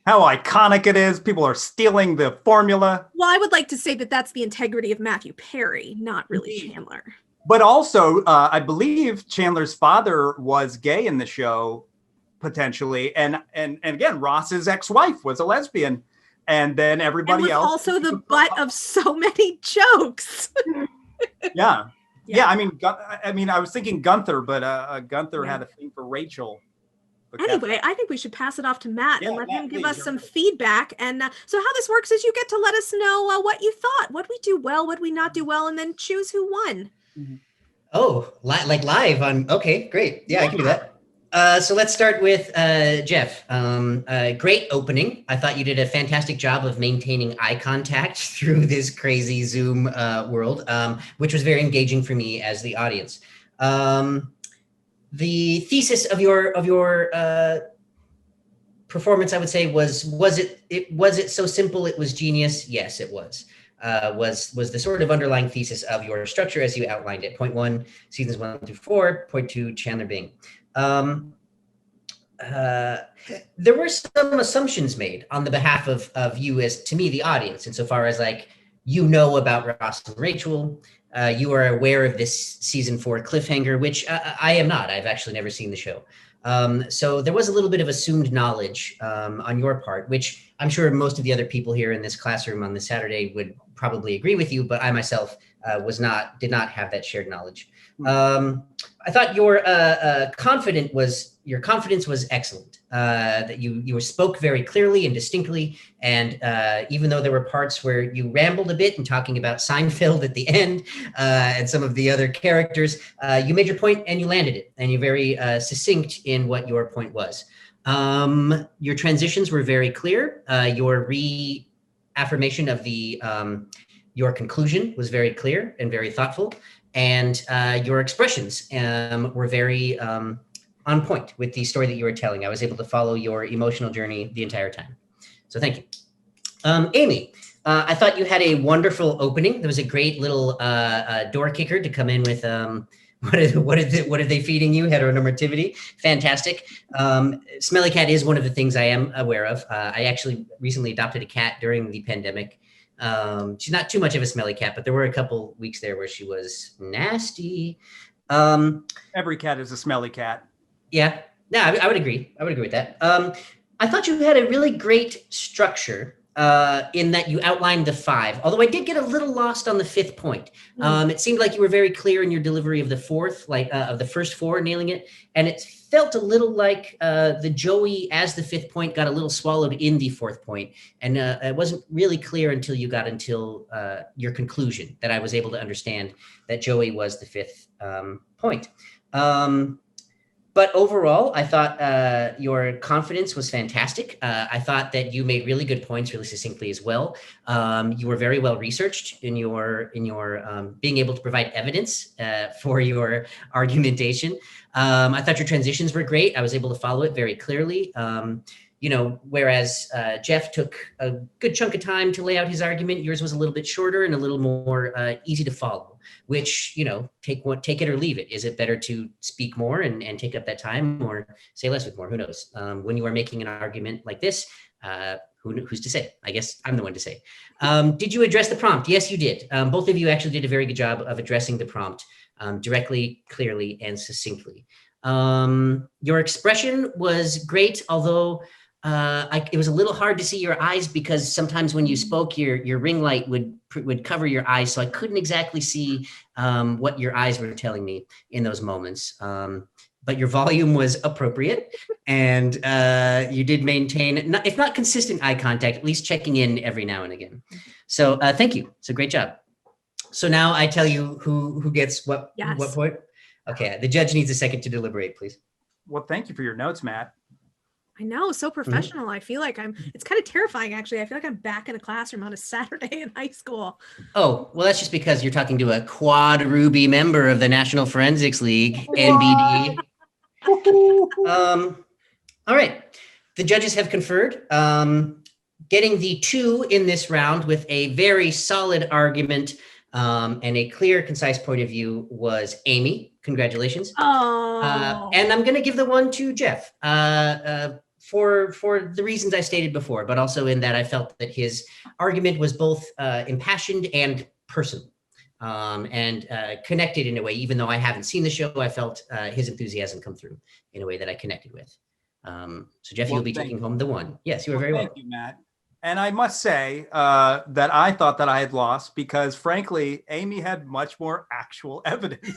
[SPEAKER 2] how iconic it is. People are stealing the formula.
[SPEAKER 1] Well, I would like to say that that's the integrity of Matthew Perry, not really Chandler.
[SPEAKER 2] But also, I believe Chandler's father was gay in the show, potentially. And again, Ross's ex-wife was a lesbian. And then everybody else.
[SPEAKER 1] Also the butt of so many jokes.
[SPEAKER 2] Yeah. Yeah, I mean, I was thinking Gunther, but Gunther had a thing for Rachel.
[SPEAKER 1] Anyway, I think we should pass it off to Matt and let him give us some feedback. And so how this works is you get to let us know what you thought, what we do well, what we not do well, and then choose who won.
[SPEAKER 6] Oh, like live on. Okay, great. Yeah, I can do that. So let's start with Jeff. Great opening. I thought you did a fantastic job of maintaining eye contact through this crazy Zoom world, which was very engaging for me as the audience. The thesis of your performance, I would say, was it so simple it was genius? Yes, it was. Was the sort of underlying thesis of your structure as you outlined it. Point 1, seasons 1 through 4. Point 2, Chandler Bing. There were some assumptions made on the behalf of you as, to me, the audience, insofar as like, you know about Ross and Rachel, you are aware of this season 4 cliffhanger, which I am not. I've actually never seen the show. So there was a little bit of assumed knowledge on your part, which I'm sure most of the other people here in this classroom on this Saturday would probably agree with you, but I myself did not have that shared knowledge. I thought your confidence was excellent. That you spoke very clearly and distinctly, and even though there were parts where you rambled a bit and talking about Seinfeld at the end and some of the other characters, you made your point and you landed it, and you're very succinct in what your point was. Your transitions were very clear. Your reaffirmation of your conclusion was very clear and very thoughtful. And your expressions were very on point with the story that you were telling. I was able to follow your emotional journey the entire time. So thank you. Amy, I thought you had a wonderful opening. There was a great little door kicker to come in with, what are they feeding you? Heteronormativity. Fantastic. Smelly cat is one of the things I am aware of. I actually recently adopted a cat during the pandemic. She's not too much of a smelly cat, but there were a couple weeks there where she was nasty.
[SPEAKER 2] Every cat is a smelly cat.
[SPEAKER 6] Yeah, no, I would agree. I would agree with that. I thought you had a really great structure in that you outlined the 5, although I did get a little lost on the 5th point. It seemed like you were very clear in your delivery of the 4th, like of the first 4, nailing it. And it felt a little like the Joey as the 5th point got a little swallowed in the 4th point. And it wasn't really clear until you got until your conclusion that I was able to understand that Joey was the 5th point. But overall, I thought your confidence was fantastic. I thought that you made really good points, really succinctly as well. You were very well researched in your being able to provide evidence for your argumentation. I thought your transitions were great. I was able to follow it very clearly. Whereas Jeff took a good chunk of time to lay out his argument, yours was a little bit shorter and a little more easy to follow. Which, take it or leave it. Is it better to speak more and take up that time, or say less with more? Who knows? When you are making an argument like this, who's to say? I guess I'm the one to say. Did you address the prompt? Yes, you did. Both of you actually did a very good job of addressing the prompt directly, clearly, and succinctly. Your expression was great, although it was a little hard to see your eyes because sometimes when you spoke, your ring light would cover your eyes, so I couldn't exactly see what your eyes were telling me in those moments. But your volume was appropriate, and you did maintain, if not consistent eye contact, at least checking in every now and again. So thank you. It's a great job. So now I tell you who gets what point. Okay, the judge needs a second to deliberate, please.
[SPEAKER 2] Well, thank you for your notes, Matt.
[SPEAKER 1] I know, so professional. I feel like it's kind of terrifying, actually. I feel like I'm back in a classroom on a Saturday in high school.
[SPEAKER 6] Oh, well, that's just because you're talking to a quad Ruby member of the National Forensics League, NBD. All right. The judges have conferred. Getting the 2 in this round with a very solid argument and a clear, concise point of view was Amy. Congratulations.
[SPEAKER 1] Oh.
[SPEAKER 6] And I'm going to give the 1 to Jeff for the reasons I stated before, but also in that I felt that his argument was both impassioned and personal and connected in a way. Even though I haven't seen the show, I felt his enthusiasm come through in a way that I connected with. So Jeff, you'll be taking home the 1. Yes, you were very welcome.
[SPEAKER 2] Thank you, Matt. And I must say that I thought that I had lost because, frankly, Amy had much more actual evidence.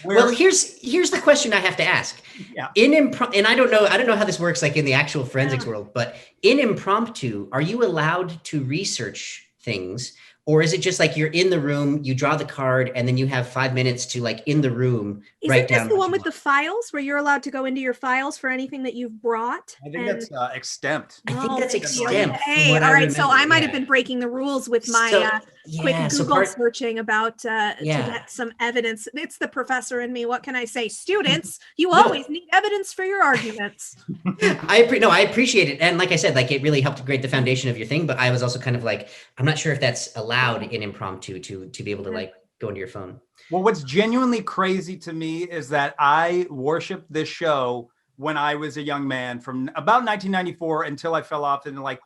[SPEAKER 6] Well, here's the question I have to ask.
[SPEAKER 2] Yeah.
[SPEAKER 6] And I don't know how this works like in the actual forensics world, but in Impromptu, are you allowed to research things? Or is it just like you're in the room, you draw the card, and then you have 5 minutes to, like, in the room, write down?
[SPEAKER 1] Is this the one with the files where you're allowed to go into your files for anything that you've brought?
[SPEAKER 2] I think that's extempt.
[SPEAKER 6] I think that's extempt.
[SPEAKER 1] Hey, all right. So I might have been breaking the rules with my quick Google searching about to get some evidence. It's the professor in me. What can I say? Students, you always need evidence for your arguments.
[SPEAKER 6] I appreciate it. And like I said, like, it really helped to create the foundation of your thing. But I was also kind of like, I'm not sure if that's allowed in Impromptu to be able to, like, go into your phone.
[SPEAKER 2] Well, what's genuinely crazy to me is that I worshiped this show when I was a young man from about 1994 until I fell off in like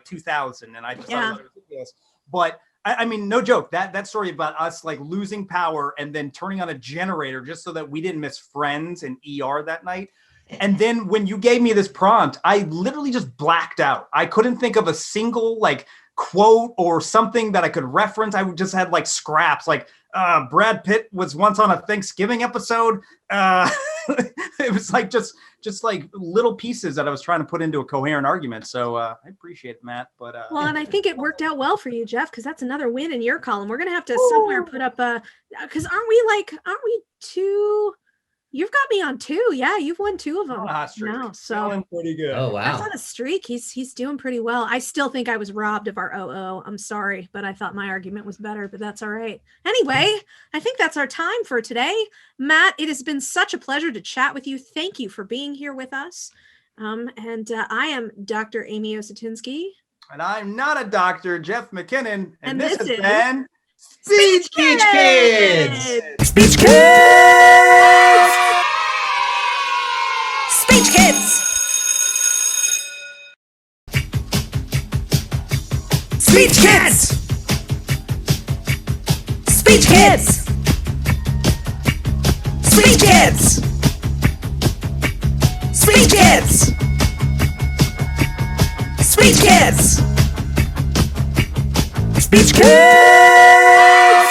[SPEAKER 2] 2000, and I just thought it was ridiculous. But I mean, no joke, that story about us like losing power and then turning on a generator just so that we didn't miss Friends and ER that night. And then when you gave me this prompt, I literally just blacked out. I couldn't think of a single like quote or something that I could reference. I just had like scraps, like Brad Pitt was once on a Thanksgiving episode. It was like just like little pieces that I was trying to put into a coherent argument. So I appreciate it, Matt. But
[SPEAKER 1] well, and I think it worked out well for you, Jeff, because that's another win in your column. We're gonna have to somewhere put up because aren't we 2? You've got me on 2. Yeah, you've won 2 of them.
[SPEAKER 2] No,
[SPEAKER 1] so
[SPEAKER 2] pretty good.
[SPEAKER 6] Oh wow,
[SPEAKER 1] that's on a streak. He's doing pretty well. I still think I was robbed of our 0-0. I'm sorry, but I thought my argument was better. But that's all right. Anyway, I think that's our time for today. Matt, it has been such a pleasure to chat with you. Thank you for being here with us. And I am Dr. Amy Osetinsky.
[SPEAKER 2] And I'm not a doctor, Jeff McKinnon.
[SPEAKER 1] And
[SPEAKER 2] this has
[SPEAKER 1] is
[SPEAKER 2] been
[SPEAKER 6] Speech Kids!
[SPEAKER 3] Speech Kids! Speech Kids! Speech Kids! Speech Kids! Speech Kids! Speech Kids! Speech Kids! Speech Kids!